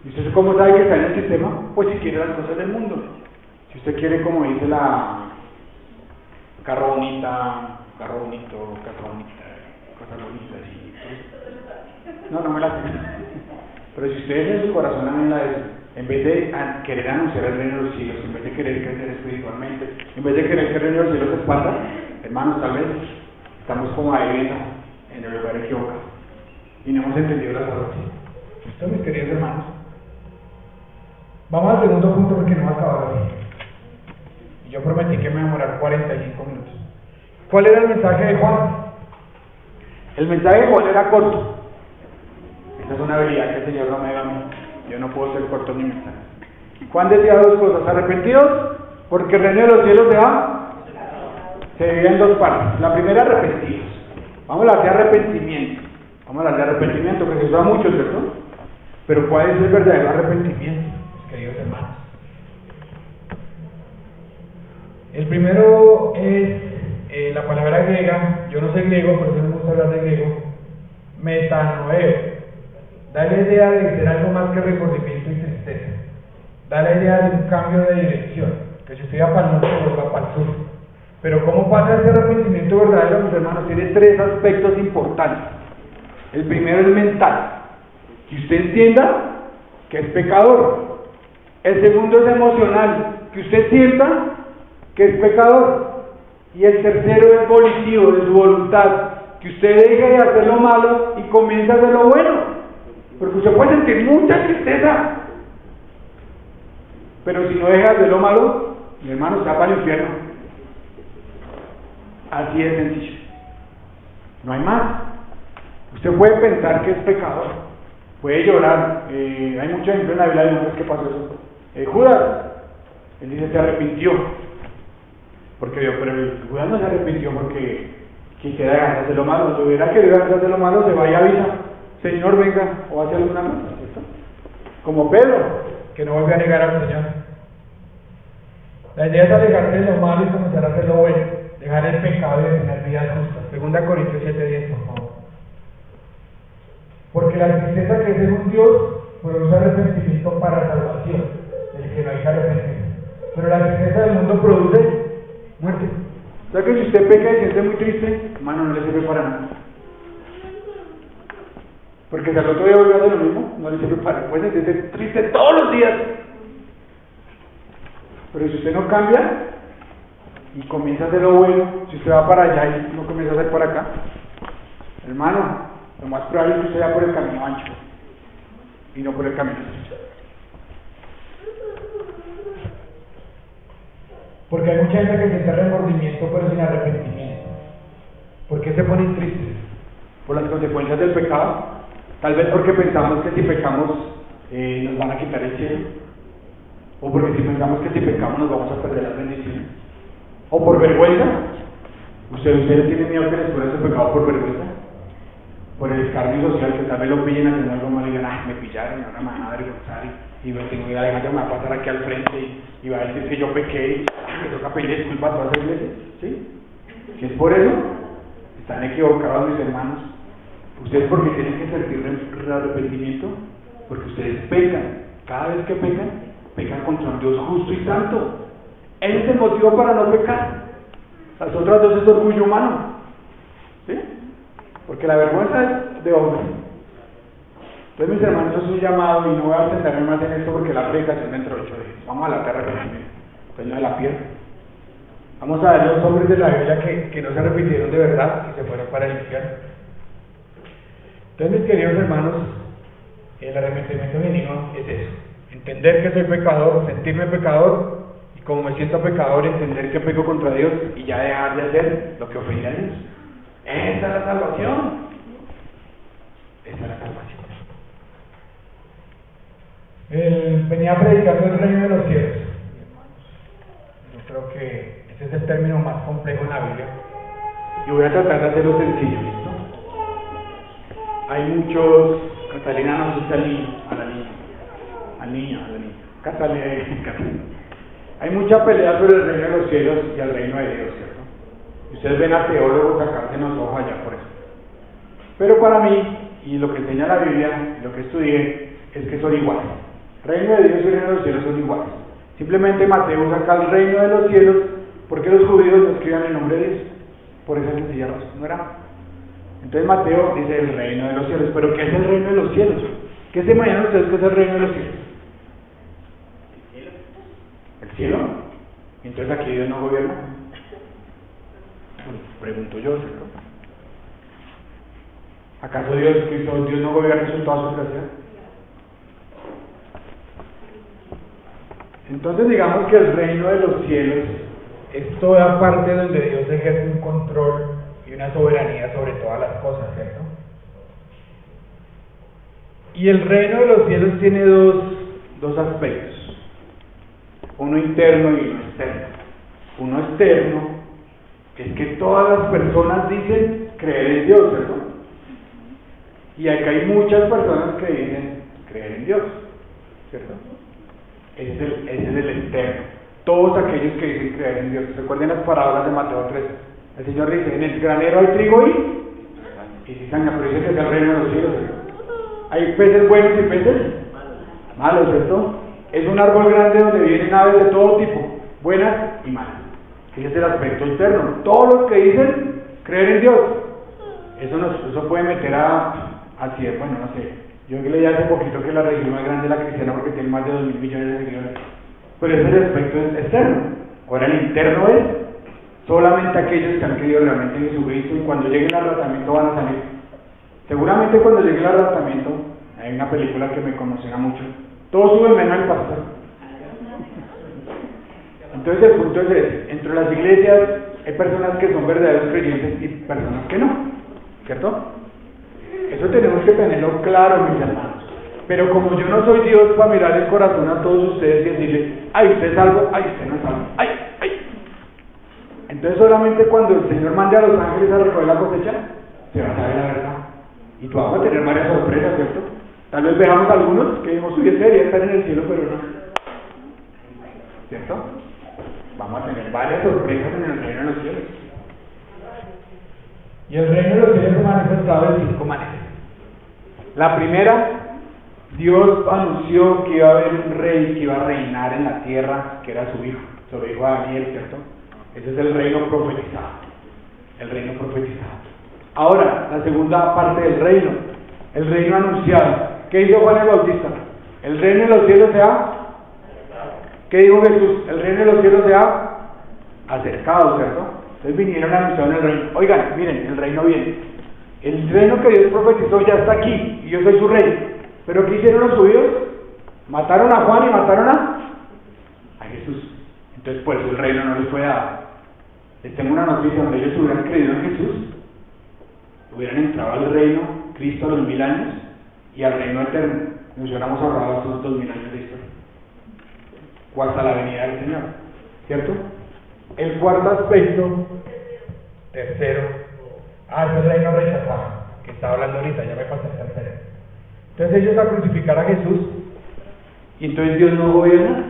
¿Y usted cómo sabe que está en el sistema? Pues si quiere las cosas del mundo. Si usted quiere, como dice la carro bonita, cosas bonitas y no me la sé. Pero si usted en su corazón anhela eso, en vez de querer anunciar el reino de los cielos, en vez de querer crecer espiritualmente, en vez de querer que el reino de los cielos se expanda, hermanos, tal vez estamos como ahí en el lugar equivocado y no hemos entendido la salvación. ¿Listo, mis queridos hermanos? Vamos al segundo punto porque no va a acabar hoy. Y yo prometí que me iba a demorar 45 minutos. ¿Cuál era el mensaje de Juan? El mensaje de Juan era corto. Esa es una habilidad que el Señor no me dio a mí. Yo no puedo ser corto ni mensaje. Juan decía dos cosas: arrepentidos, porque el reino de los cielos se divide en dos partes. La primera, arrepentidos. Vamos a hablar de arrepentimiento. Que se usa mucho, ¿cierto? Pero ¿cuál es el verdadero arrepentimiento, mis queridos hermanos? El primero es la palabra griega, yo no sé griego, por eso no me gusta hablar de griego, metanoeo, da la idea de ser algo más que remordimiento y tristeza, da la idea de un cambio de dirección, que si usted va para el norte, vuelva para el sur. Pero ¿cómo pasa ese arrepentimiento verdadero, mis hermanos? Tiene tres aspectos importantes. El primero es mental, que usted entienda que es pecador. El segundo es emocional, que usted sienta que es pecador. Y el tercero es volitivo, de su voluntad, que usted deje de hacer lo malo y comience a hacer lo bueno. Porque usted puede sentir mucha tristeza, pero si no deja de hacer lo malo, mi hermano, se va para el infierno. Así de sencillo. No hay más. Usted puede pensar que es pecador, puede llorar. Hay mucha gente en la Biblia de hombres que pasó eso. Judas, él dice se arrepintió, porque pero Judas no se arrepintió porque quisiera dejar de hacer lo malo. Si hubiera querido dejar de hacer lo malo, se va y avisa: Señor, venga, o hace alguna cosa, ¿cierto? Como Pedro, que no vuelve a negar al Señor. La idea es alejarse de lo malo y comenzar a hacer lo bueno, dejar el pecado y tener vidas justas. 2 Corintios 7:10, por favor. Porque la tristeza que es un Dios produce arrepentimiento para salvación, del que no hay que arrepentirse. Pero la tristeza del mundo produce muerte. O sea que si usted peca y se siente muy triste, hermano, no le sirve para nada. Porque si al otro día vuelve a hacer lo mismo, no le sirve para nada. Puede sentirse triste todos los días. Pero si usted no cambia y comienza a hacer lo bueno, si usted va para allá y no comienza a hacer para acá, hermano, lo más probable es que usted vaya por el camino ancho y no por el camino estrecho. Porque hay mucha gente que siente remordimiento pero sin arrepentimiento. ¿Por qué se ponen tristes? Por las consecuencias del pecado. Tal vez porque pensamos que si pecamos nos van a quitar el cielo, o porque si pensamos que si pecamos nos vamos a perder las bendiciones, o por vergüenza. ¿Ustedes tienen miedo que les fuera ese pecado por vergüenza? Por el escarnio social, que tal vez lo pillen haciendo algo malo y digan: me pillaron, ahora me van a avergonzar y me tengo que ir a dejar, me va a pasar aquí al frente y va a decir que yo pequé y me toca pedir disculpas a toda esa iglesia. ¿Sí? Si es por eso, están equivocados, mis hermanos. Ustedes, porque tienen que sentir arrepentimiento, porque ustedes pecan. Cada vez que pecan contra un Dios justo y santo. Ese es el motivo para no pecar. Las otras dos es orgullo humano. ¿Sí? Porque la vergüenza es de hombre. Entonces, mis hermanos, eso es un llamado, y no voy a extenderme más en esto porque la predicación dentro de 8 días. Vamos a la tierra con el de la piedra. Vamos a ver los hombres de la Biblia que no se arrepintieron de verdad y se fueron para el infierno. Entonces, mis queridos hermanos, el arrepentimiento genuino es eso: entender que soy pecador, sentirme pecador, y como me siento pecador, entender que peco contra Dios y ya dejar de hacer lo que ofende a Dios. Esa es la salvación. Esa es la salvación. Venía predicando el reino de los cielos. Yo creo que ese es el término más complejo en la Biblia. Y voy a tratar de hacerlo sencillo, ¿listo? Hay muchos... Catalina, no asusta al niño. Catalina. Hay mucha pelea sobre el reino de los cielos y el reino de Dios, ¿cierto? Y ustedes ven a teólogos sacarse los ojos allá por eso. Pero para mí, y lo que enseña la Biblia, y lo que estudié, es que son iguales. El reino de Dios y el reino de los cielos son iguales. Simplemente Mateo saca el reino de los cielos porque los judíos no escriban el nombre de Dios. Por esa sencilla razón, no era. Entonces Mateo dice el reino de los cielos. ¿Pero qué es el reino de los cielos? ¿Qué se imaginan ustedes que es el reino de los cielos? ¿El cielo? Entonces aquí Dios no gobierna. Pues, pregunto yo, ¿cierto? ¿Acaso Dios no gobierna en toda su creación? Entonces digamos que el reino de los cielos es toda parte donde Dios ejerce un control y una soberanía sobre todas las cosas, ¿cierto? Y el reino de los cielos tiene dos aspectos: uno interno y uno externo. Uno externo es que todas las personas dicen creer en Dios, ¿cierto? Y acá hay muchas personas que dicen creer en Dios, ¿cierto? Ese es el externo. Todos aquellos que dicen creer en Dios. ¿Recuerden las parábolas de Mateo 13? El Señor dice, en el granero hay trigo y cizaña, pero dice que es el reino de los cielos. Hay peces buenos y peces malos, ¿cierto? Es un árbol grande donde vienen aves de todo tipo, buenas y malas. Ese es el aspecto externo. Todos los que dicen creer en Dios, eso puede meter así, bueno, no sé. Yo leí hace poquito que la religión más grande es la cristiana porque tiene más de 2.000 millones de seguidores. Pero ese es el aspecto externo. Ahora el interno es solamente aquellos que han creído realmente en Jesucristo, y cuando lleguen al arrebatamiento van a salir. Seguramente cuando llegue el arrebatamiento, hay una película que me conmociona mucho, todos suben menos el pastor. Entonces el punto es ese: entre las iglesias hay personas que son verdaderos creyentes y personas que no, ¿cierto? Eso tenemos que tenerlo claro, mis hermanos. Pero como yo no soy Dios para mirar el corazón a todos ustedes y decirle, ay, usted es salvo, ay, usted no es salvo, ay. Entonces solamente cuando el Señor mande a los ángeles a recoger la cosecha, se va a saber la verdad. Y tú vas a tener varias sorpresas, ¿cierto? Tal vez veamos algunos que dijimos, uy, debería estar en el cielo, pero no. ¿Cierto? Vamos a tener varias sorpresas en el reino de los cielos. Y el reino de los cielos se manifestaba de 5 maneras. La primera, Dios anunció que iba a haber un rey que iba a reinar en la tierra, que era su hijo Daniel, ¿cierto? Ese es el reino profetizado. El reino profetizado. Ahora, la segunda parte del reino, el reino anunciado. ¿Qué hizo Juan el Bautista? El reino de los cielos se ha... ¿Qué dijo Jesús? El reino de los cielos se ha acercado, ¿cierto? Entonces vinieron a anunciar el reino. Oigan, miren, el reino viene. El reino que Dios profetizó ya está aquí, y yo soy su rey. ¿Pero qué hicieron los judíos? Mataron a Juan y mataron a Jesús. Entonces, por eso el reino no les fue dado. Les tengo una noticia: donde ellos hubieran creído en Jesús, hubieran entrado al reino, Cristo, a los 1000 años, y al reino eterno. Nos hubiéramos ahorrado esos 2000 años de historia. O hasta la venida del Señor, ¿cierto? El cuarto aspecto, tercero, es el reino rechazado, que estaba hablando ahorita, ya me pasé el tercero. Entonces ellos a crucificar a Jesús, y entonces Dios no gobierna,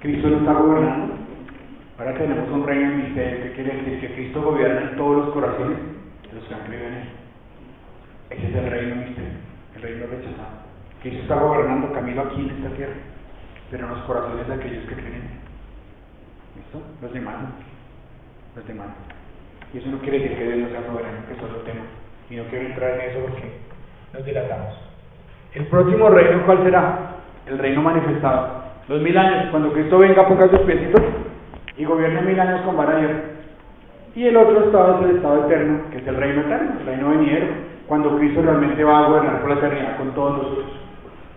Cristo no está gobernando. Ahora tenemos un reino en misterio, que quiere decir que Cristo gobierna en todos los corazones de los que han creído en Él. Ese es el reino misterio, el reino rechazado. Cristo está gobernando camino aquí en esta tierra, pero en los corazones de aquellos que creen en Él. ¿Listo? Los demás. Y eso no quiere decir que Dios no sea soberano, que es otro tema. Y no quiero entrar en eso porque nos dilatamos. El próximo reino, ¿cuál será? El reino manifestado. Los 1000 años, cuando Cristo venga, ponga sus piecitos y gobierne 1000 años con vara de hierro. Y el otro estado es el estado eterno, que es el reino eterno, el reino venidero, cuando Cristo realmente va a gobernar por la eternidad con todos nosotros.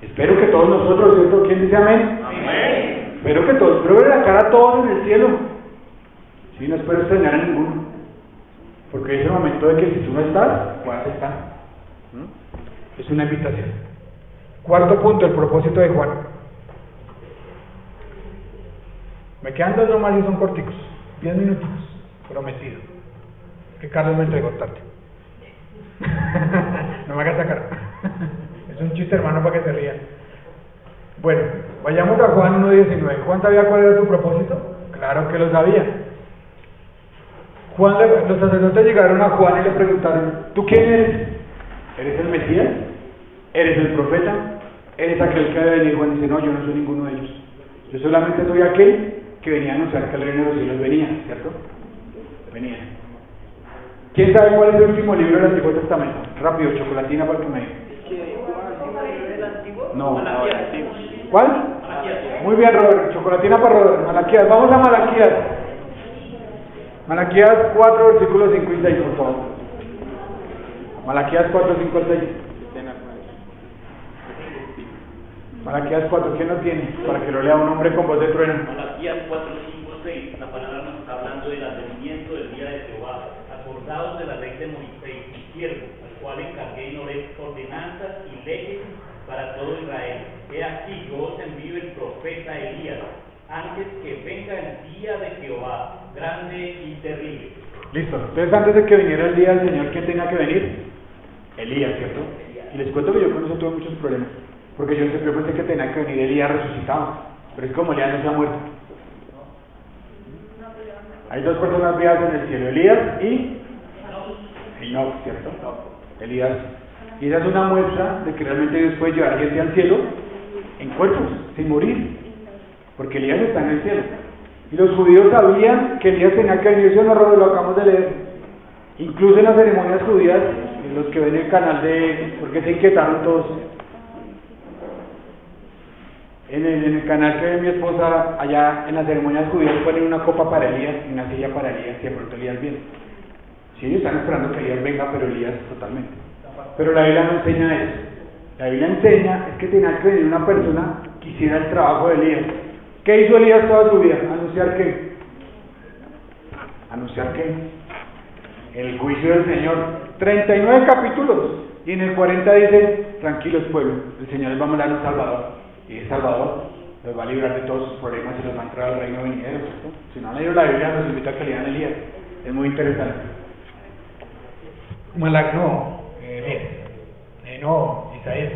Espero que todos nosotros, ¿cierto? ¿Quién dice amén? Amén. Espero que todos, pero la cara a todos en el cielo. Sí, no espero extrañar a ninguno. Porque es el momento de que si tú no estás, puedas estar. Es una invitación. Cuarto punto, el propósito de Juan. Me quedan 2 nomás y son corticos. 10 minutos, prometido. Que Carlos me entregó tarde. No me hagas sacar. Es un chiste, hermano, para que se rían. Bueno, vayamos a Juan 1:19. ¿Juan sabía cuál era su propósito? Claro que lo sabía. Los sacerdotes llegaron a Juan y le preguntaron: ¿tú quién eres? ¿Eres el Mesías? ¿Eres el profeta? ¿Eres aquel que debe venir? Juan dice: no, yo no soy ninguno de ellos. Yo solamente soy aquel que venía a anunciar que el reino de los cielos venía, ¿cierto? Venía. ¿Quién sabe cuál es el último libro del Antiguo Testamento? Rápido, chocolatina para que me diga. No. ¿Cuál? Muy bien, Robert. Chocolatina para Robert. Malaquías. Vamos a Malaquías. Malaquías 4, versículos 5 y 6, por favor. Malaquías 4, 5 al 6. Malaquías 4, ¿quién lo tiene? Para que lo lea un hombre con voz de trueno. Malaquías 4, 5, 6. La palabra nos está hablando del advenimiento del día de Jehová. Acordaos de la ley de Moisés, mi siervo, al cual encargué ordenanzas y leyes para todo Israel. He aquí, yo os envío el profeta Elías, antes que venga el día de Jehová, grande y terrible. Listo. Entonces, antes de que viniera el día del Señor, ¿quién tenía que venir? Elías, ¿cierto? Y les cuento que yo con eso tuve muchos problemas, porque yo siempre pensé que tenía que venir Elías resucitado, pero es como Elías no se ha muerto. Hay dos personas vivas en el cielo, Elías y Enoch, ¿cierto? Elías. Y esa es una muestra de que realmente Dios puede llevar gente al cielo en cuerpos, sin morir, porque Elías está en el cielo. Y los judíos sabían que Elías tenía que venir, eso no lo acabamos de leer. Incluso en las ceremonias judías, los que ven el canal de... ¿Por qué se inquietaron todos? En el canal que ve mi esposa, allá en las ceremonias judías ponen una copa para Elías y una silla para Elías, y de pronto Elías viene. Sí, ellos están esperando que Elías venga, pero Elías totalmente. Pero la Biblia no enseña eso. La Biblia enseña es que tenía que venir una persona que hiciera el trabajo de Elías. ¿Qué hizo Elías toda su vida? ¿Anunciar qué? ¿Anunciar qué? El juicio del Señor. 39 capítulos. Y en el 40 dice, tranquilos pueblo, el Señor les va a mandar un Salvador. Y el Salvador los va a librar de todos sus problemas y los va a entrar al reino venidero, ¿cierto? Si no han leído la Biblia, los invito a que lean Elías. Es muy interesante. Isaías.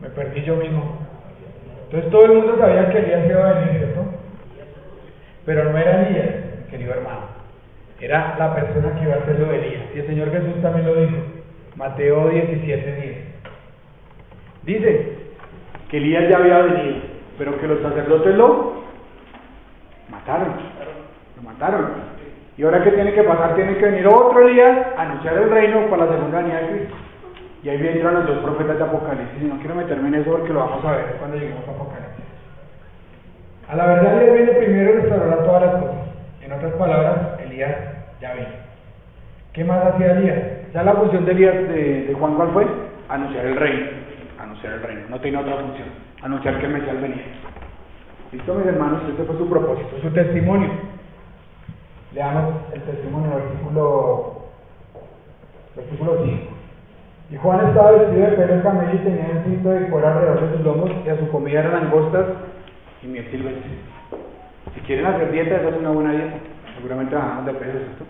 Me perdí yo mismo. Entonces todo el mundo sabía que Elías iba a venir, ¿cierto? Pero no era Elías, mi querido hermano. Era la persona que iba a hacer lo de Elías. Y el Señor Jesús también lo dijo. Mateo 17:10. Dice que Elías ya había venido, pero que los sacerdotes lo mataron. Lo mataron. Y ahora ¿qué tiene que pasar? Tiene que venir otro Elías a anunciar el reino para la segunda venida de Cristo. Y ahí vendrán los dos profetas de Apocalipsis. Y no quiero meterme en eso porque lo vamos a ver cuando lleguemos a Apocalipsis. A la verdad, Elías viene primero y restaurará todas las cosas. En otras palabras, Elías ya vino. ¿Qué más hacía Elías? Ya la función de Elías de Juan, ¿cuál fue? Anunciar el reino. Anunciar el reino. No tenía otra función. Anunciar que el Mesías venía. ¿Listo, mis hermanos? Este fue su propósito, su testimonio. Leamos el testimonio, versículo 5. Y Juan estaba vestido de pelo de camello y tenía un cinto de cuero alrededor de sus lomos, y a su comida eran langostas y miel silvestre. Si quieren hacer dieta, esa es una buena dieta. Seguramente bajamos de peso, ¿cierto?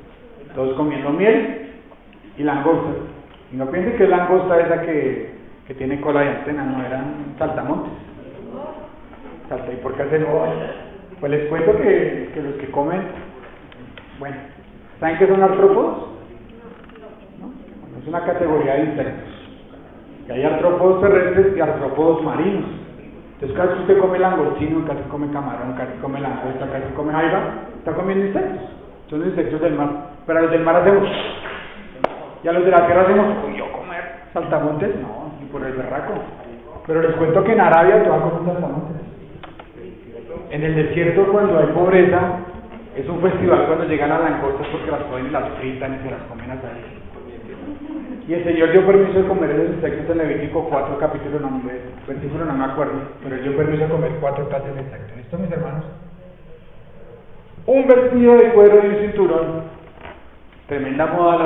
Todos comiendo miel y langostas. Y no piensen que es langosta esa que tiene cola de antena, no, eran saltamontes. ¿Y por qué hacen? Pues les cuento que los que comen, bueno, ¿saben qué son artrópodos? Es una categoría de insectos. Y hay artrópodos terrestres y artrópodos marinos. Entonces, cada vez que usted come langostino, casi come camarón, casi come langosta, casi come jaiba, está comiendo insectos. Son insectos del mar. Pero a los del mar hacemos, y a los de la tierra hacemos, yo comer saltamontes, no, ni por el berraco. Pero les cuento que en Arabia todas comen saltamontes. En el desierto, cuando hay pobreza, es un festival cuando llegan las langostas porque las cogen y las fritan y se las comen hasta ahí. Y el Señor dio permiso de comer esos insectos en Levítico 4, versículo no me acuerdo, pero Él dio permiso de comer 4 clases de insectos. ¿Listo, mis hermanos? Un vestido de cuero y un cinturón. Tremenda moda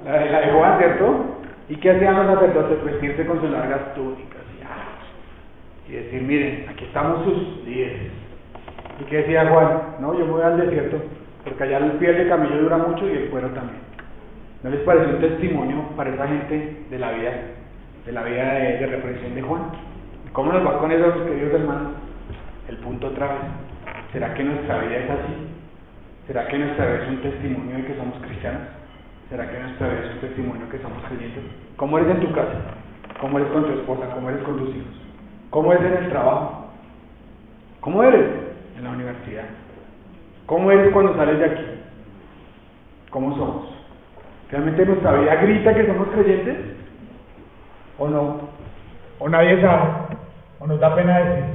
la de Juan, ¿cierto? ¿Y qué hacían los sacerdotes? Vestirse con sus largas túnicas y decir, miren, aquí estamos sus líderes. ¿Y qué decía Juan? No, yo me voy al desierto, porque allá el piel de camello dura mucho y el cuero también. ¿No les pareció un testimonio para esa gente de la vida de reprensión de Juan? ¿Cómo nos va con eso, mis queridos hermanos? El punto otra vez. ¿Será que nuestra vida es así? ¿Será que nuestra vida es un testimonio de que somos cristianos? ¿Será que nuestra vida es un testimonio de que somos creyentes? ¿Cómo eres en tu casa? ¿Cómo eres con tu esposa? ¿Cómo eres con tus hijos? ¿Cómo eres en el trabajo? ¿Cómo eres en la universidad? ¿Cómo eres cuando sales de aquí? ¿Cómo somos? ¿Realmente nuestra vida grita que somos creyentes? ¿O no? O nadie sabe, o nos da pena decir,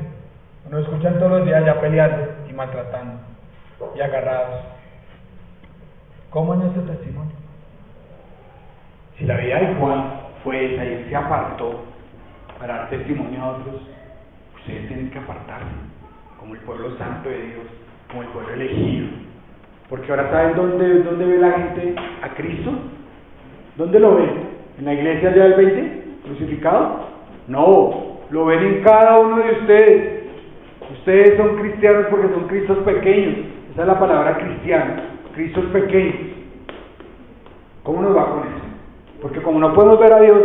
o nos escuchan todos los días ya peleando y maltratando y agarrados. ¿Cómo es nuestro testimonio? Si la vida de Juan fue esa y él se apartó para dar testimonio a otros, ustedes tienen que apartarse, como el pueblo santo de Dios, como el pueblo elegido. Porque ahora ¿saben dónde ve la gente a Cristo? ¿Dónde lo ven? ¿En la iglesia ya del 20? ¿Crucificado? No, lo ven en cada uno de ustedes. Ustedes son cristianos porque son Cristos pequeños. Esa es la palabra cristiano, Cristos pequeños. ¿Cómo nos va con eso? Porque como no podemos ver a Dios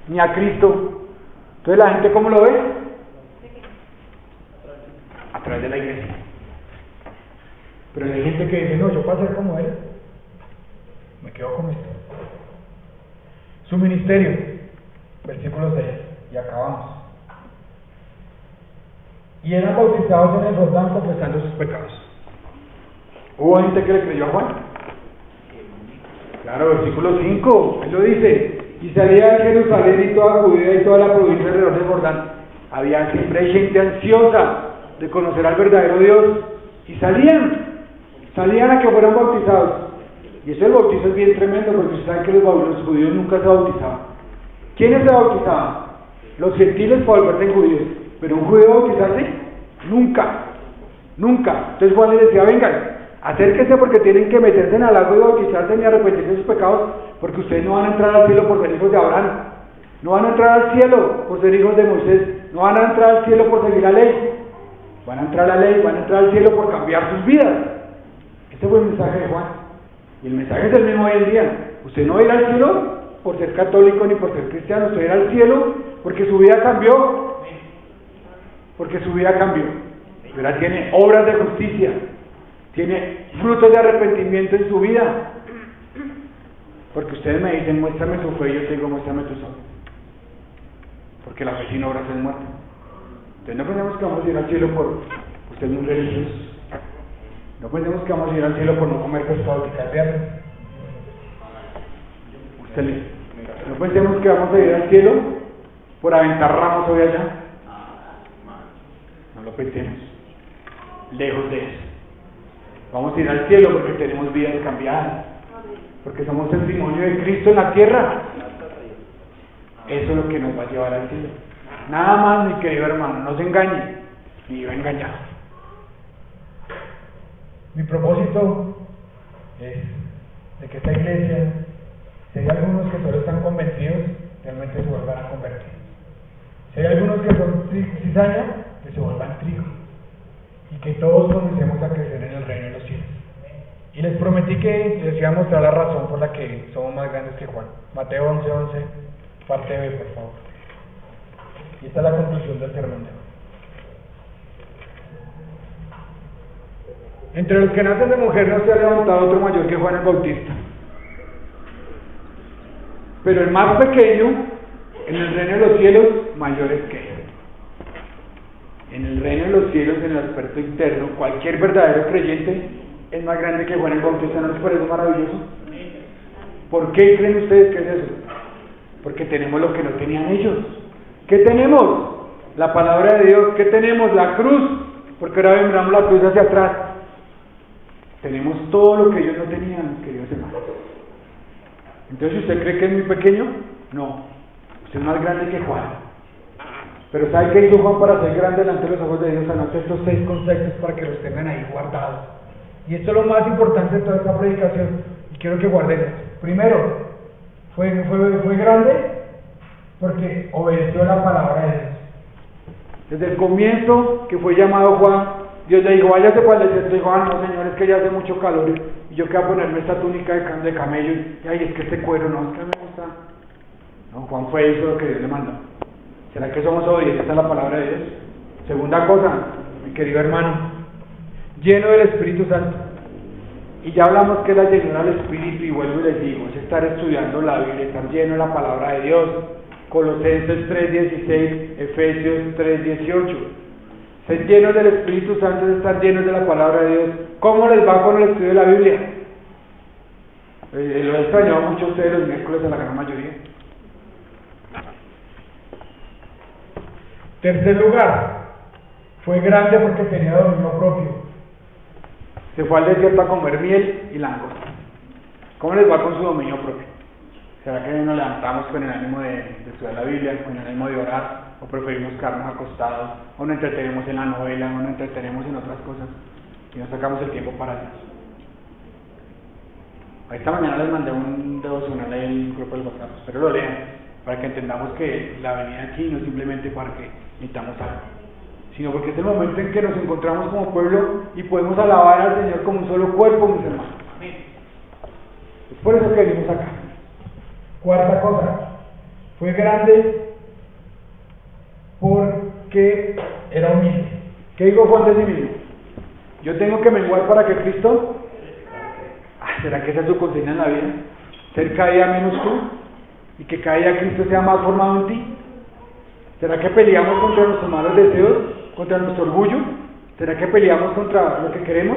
ni a Cristo, entonces la gente ¿cómo lo ve? través de la iglesia. Pero hay gente que dice, no, yo para ser como él, me quedo con esto. Su ministerio, versículo 6, y acabamos. Y eran bautizados en el Jordán confesando sus pecados. ¿Hubo gente que le creyó a Juan? Claro, versículo 5, él lo dice. Y salía de Jerusalén y toda Judea y toda la provincia alrededor del Jordán. Había siempre gente ansiosa de conocer al verdadero Dios. Y salían a que fueran bautizados. Y eso del bautizo es bien tremendo, porque ustedes saben que los judíos nunca se bautizaban. ¿Quiénes se bautizaban? Los gentiles para volverse judíos. Pero un judío bautizarse, nunca. Entonces Juan les decía, vengan, acérquense porque tienen que meterse en el agua y bautizarse y arrepentirse de sus pecados, porque ustedes no van a entrar al cielo por ser hijos de Abraham, no van a entrar al cielo por ser hijos de Moisés, no van a entrar al cielo por seguir la ley, van a entrar a la ley, van a entrar al cielo por cambiar sus vidas. Ese fue el mensaje de Juan, y el mensaje es el mismo hoy en día. Usted no va a ir al cielo por ser católico ni por ser cristiano, usted va a ir al cielo porque su vida cambió, ahora tiene obras de justicia, tiene frutos de arrepentimiento en su vida. Porque ustedes me dicen, muéstrame su fe, y yo te digo, muéstrame tu obras. Porque la fe sin obras es muerte. Entonces no pensemos que vamos a ir al cielo por ser muy religiosos. No pensemos que vamos a ir al cielo por no comer pescado y carne. No pensemos que vamos a ir al cielo por aventar ramos hoy allá. No lo pensemos. Lejos de eso. Vamos a ir al cielo porque tenemos vidas cambiadas, porque somos testimonio de Cristo en la tierra. Eso es lo que nos va a llevar al cielo. Nada más, mi querido hermano, no se engañe, ni viva engañado. Mi propósito es de que esta iglesia, si hay algunos que solo están convencidos, realmente se vuelvan a convertir. Si hay algunos que son cizaña, que se vuelvan trigo. Y que todos comencemos a crecer en el reino de los cielos. Y les prometí que les iba a mostrar la razón por la que somos más grandes que Juan. Mateo 11:11, parte B, por favor. Y esta es la conclusión del sermón de hoy. Entre los que nacen de mujer no se ha levantado otro mayor que Juan el Bautista. Pero el más pequeño, en el reino de los cielos, mayor es que él. En el reino de los cielos, en el aspecto interno, cualquier verdadero creyente es más grande que Juan el Bautista. ¿No les parece maravilloso? ¿Por qué creen ustedes que es eso? Porque tenemos lo que no tenían ellos. ¿Qué tenemos? La palabra de Dios. ¿Qué tenemos? La cruz. Porque ahora miramos la cruz hacia atrás. Tenemos todo lo que ellos no tenían, queridos hermanos. Entonces, ¿usted cree que es muy pequeño? No. Usted es más grande que Juan. Pero ¿sabe qué hizo Juan para ser grande delante de los ojos de Dios? Anote estos 6 conceptos para que los tengan ahí guardados. Y esto es lo más importante de toda esta predicación. Y quiero que guarden esto. Primero, fue grande porque obedeció la palabra de Dios. Desde el comienzo que fue llamado Juan, Dios le dijo, váyase para el desierto. Y dijo, no señor, es que ya hace mucho calor. Y yo quiero ponerme esta túnica de camello. Y ay, es que este cuero no, es que me gusta. No, Juan fue hizo lo que Dios le mandó. ¿Será que somos obedientes a la palabra de Dios? Segunda cosa, mi querido hermano, lleno del Espíritu Santo. Y ya hablamos que la llenura del Espíritu, y vuelvo y les digo, es estar estudiando la Biblia, estar lleno de la palabra de Dios. Colosenses 3:16, Efesios 3:18. Ser llenos del Espíritu Santo es estar llenos de la palabra de Dios. ¿Cómo les va con el estudio de la Biblia? Lo he extrañado mucho a ustedes los miércoles, a la gran mayoría. Tercer lugar, fue grande porque tenía dominio propio. Se fue al desierto a comer miel y langosta. ¿Cómo les va con su dominio propio? ¿Será que nos levantamos con el ánimo de estudiar la Biblia, con el ánimo de orar, o preferimos quedarnos acostados, o nos entretenemos en la novela, o nos entretenemos en otras cosas, y no sacamos el tiempo para Dios? Esta mañana les mandé un devocional en el grupo del WhatsApp, pero lo lean, para que entendamos que la venida aquí no es simplemente para que necesitamos algo, sino porque es el momento en que nos encontramos como pueblo y podemos alabar al Señor como un solo cuerpo, mis hermanos. Es por eso que venimos acá. Cuarta cosa, fue grande porque era humilde. ¿Qué dijo Juan de sí mismo? Yo tengo que menguar para que Cristo... ¿Será que esa es su consigna en la vida? Ser cada día menos tú y que cada día Cristo sea más formado en ti. ¿Será que peleamos contra nuestros malos deseos, contra nuestro orgullo? ¿Será que peleamos contra lo que queremos?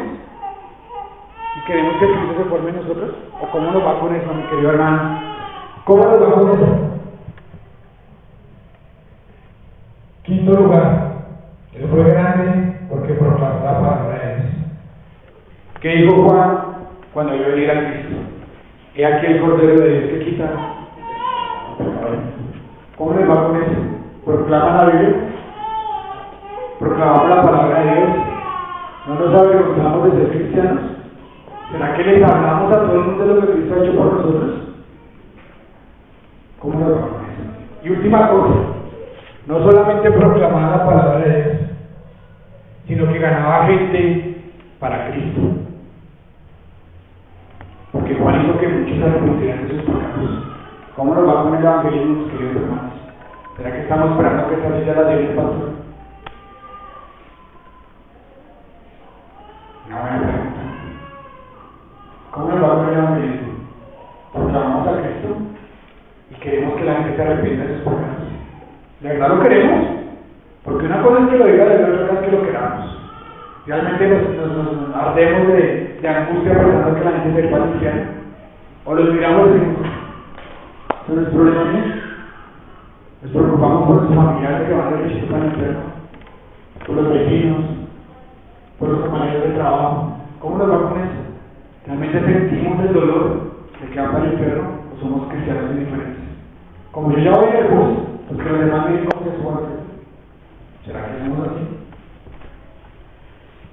¿Y queremos que Cristo se forme en nosotros? ¿O cómo nos va con eso, mi querido hermano? ¿Cómo nos va con eso? Quinto lugar, Él fue grande porque proclamó la palabra de Dios. ¿Qué dijo Juan cuando vio venir a Cristo? He aquí el Cordero de Dios que quita. ¿Cómo les va con eso? ¿Proclaman la Biblia? ¿Proclamamos la palabra de Dios? ¿No nos avergonzamos de ser cristianos? ¿Será que les hablamos a todo el mundo de lo que Cristo ha hecho por nosotros? ¿Cómo nos va con eso? Y última cosa, no solamente proclamaba la palabra de Dios, sino que ganaba gente para Cristo. Porque Juan hizo que muchos se arrepintieran de sus pecados. ¿Cómo nos va con el evangelismo, mis queridos hermanos? ¿Será que estamos esperando que esta silla la lleve el pastor? Una buena pregunta. ¿Cómo nos va con el evangelismo? ¿Proclamamos a Cristo? ¿Y queremos que la gente se arrepienta de sus pecados? ¿De verdad lo queremos? Porque una cosa es que lo diga de verdad, otra es que lo queramos. Realmente nos ardemos de angustia pensando que la gente se va al infierno. O los miramos y decimos, ¿eso no es problema mío? Nos preocupamos por los familiares que van a recibir para el infierno, por los vecinos, por los compañeros de trabajo. ¿Cómo nos va con eso? ¿Realmente sentimos el dolor de que van para el infierno o somos cristianos indiferentes? Como yo ya voy del bus, pues que los demás miren cómo se suban. ¿Será que hacemos así?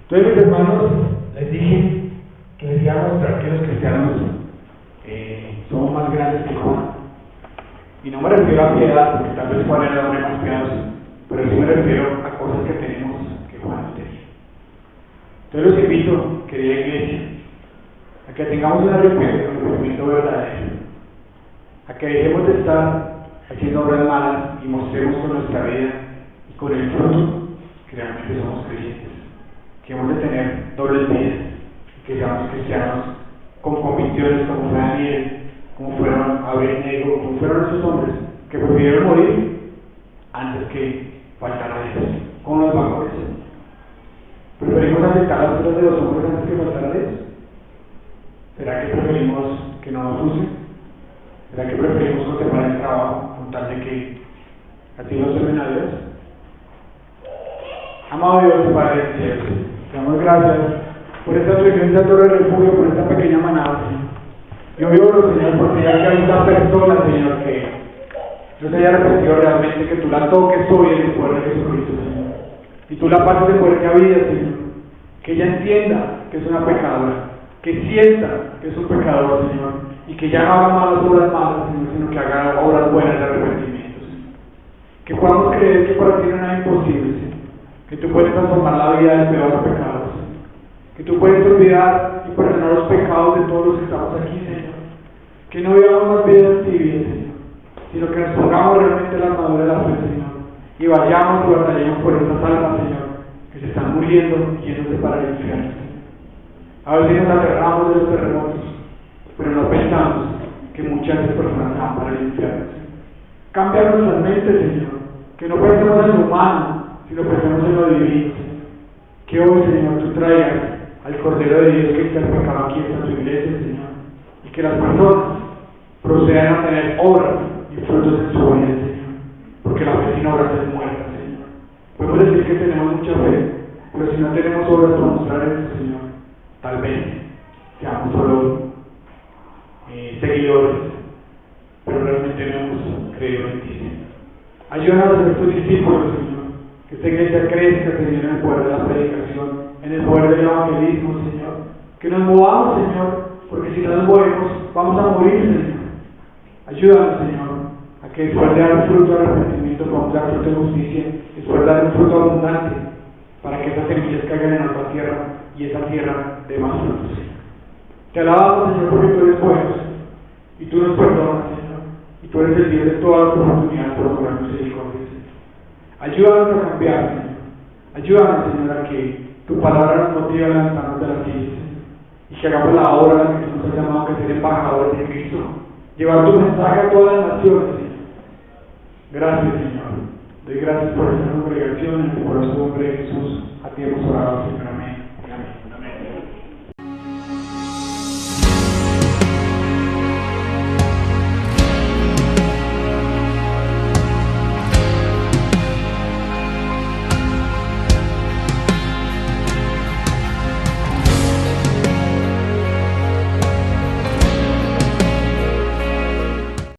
Entonces, mis hermanos, les dije que les iba a mostrar que los cristianos somos más grandes que Juan. Y no me refiero a piedad, porque tal vez Juan era el hombre más piadoso, pero sí me refiero a cosas que tenemos que Juan no tenía. Entonces los invito, querida iglesia, a que tengamos un arrepentimiento verdadero, a que dejemos de estar haciendo obras malas y mostremos con nuestra vida y con el fruto que realmente somos creyentes. Que hemos de tener dobles vidas, que seamos cristianos con convicciones como fue Daniel, como fueron Abednego, como fueron esos hombres que prefirieron morir antes que faltar a Dios. ¿Cómo nos va con eso? ¿Preferimos aceptar las cosas de los hombres antes que faltar a Dios? ¿Será que preferimos que no nos usen? ¿Será que preferimos conservar el trabajo con tal de que así nos sirven a Dios? Amado Dios, Padre del cielo, te damos gracias por esta preciosa torre de refugio, por esta pequeña manada, Señor. Yo oro, Señor, porque ya que hay una persona, Señor, que no se haya arrepentido realmente, que tú la toques hoy en el poder de Jesucristo, Señor. Y tú la pases de muerte a vida, Señor. Que ella entienda que es una pecadora, que sienta que es un pecador, Señor. Y que ya no haga malas obras malas, Señor, sino que haga obras buenas de arrepentimiento, Señor. Que podamos creer que para ti no hay nada imposible, Señor. Que tú puedes transformar la vida del peor pecado, Señor. Que tú puedes olvidar y perdonar los pecados de todos los que estamos aquí, Señor. Que no vivamos más vidas tibias, Señor, sino que nos pongamos realmente la armadura de la fe, Señor, y vayamos y batallemos por estas almas, Señor, que se están muriendo y yéndose para el infierno, Señor. A veces nos aterramos de los terremotos, pero no pensamos que muchas de esas personas se van para el infierno, Señor. Cambia nuestras mentes, Señor, que no pensemos en lo humano, sino pensemos en lo divino, Señor. Que hoy, Señor, tú traigas al Cordero de Dios que está el pecado aquí en tu iglesia, Señor, y que las personas procedan a tener obras y frutos en su vida, Señor, porque la fe sin obras es muerta, Señor. Podemos decir que tenemos mucha fe, pero si no tenemos obras para mostrar esto, Señor, tal vez seamos solo seguidores, pero realmente no hemos creído en ti, Señor. Ayúdanos a ser tus discípulos, Señor, que esta iglesia crezca, Señor, en el poder de la predicación, en el poder del evangelismo, Señor, que nos movamos, Señor, porque si no nos movemos, vamos a morir, Señor. Ayúdanos, Señor, a que después de dar un fruto de arrepentimiento, podamos dar fruto de justicia, después de dar un fruto abundante, para que esas semillas caigan en otra tierra y esa tierra dé más frutos, Señor. Te alabamos, Señor, porque tú eres bueno, y tú nos perdonas, Señor, y tú eres el Dios de todas las oportunidades por obrar misericordia, Señor. Ayúdanos a cambiar, Señor, Ayúdanos, Señor, a que tu palabra nos motive a lanzarnos de la ciencia y que hagamos la obra a la que tú nos has llamado, que ser embajadores de Cristo, llevar tu mensaje a todas las naciones, Señor. Gracias, Señor. Doy gracias por esta congregación, en el poderoso nombre de Jesús. A ti hemos orado, Señor.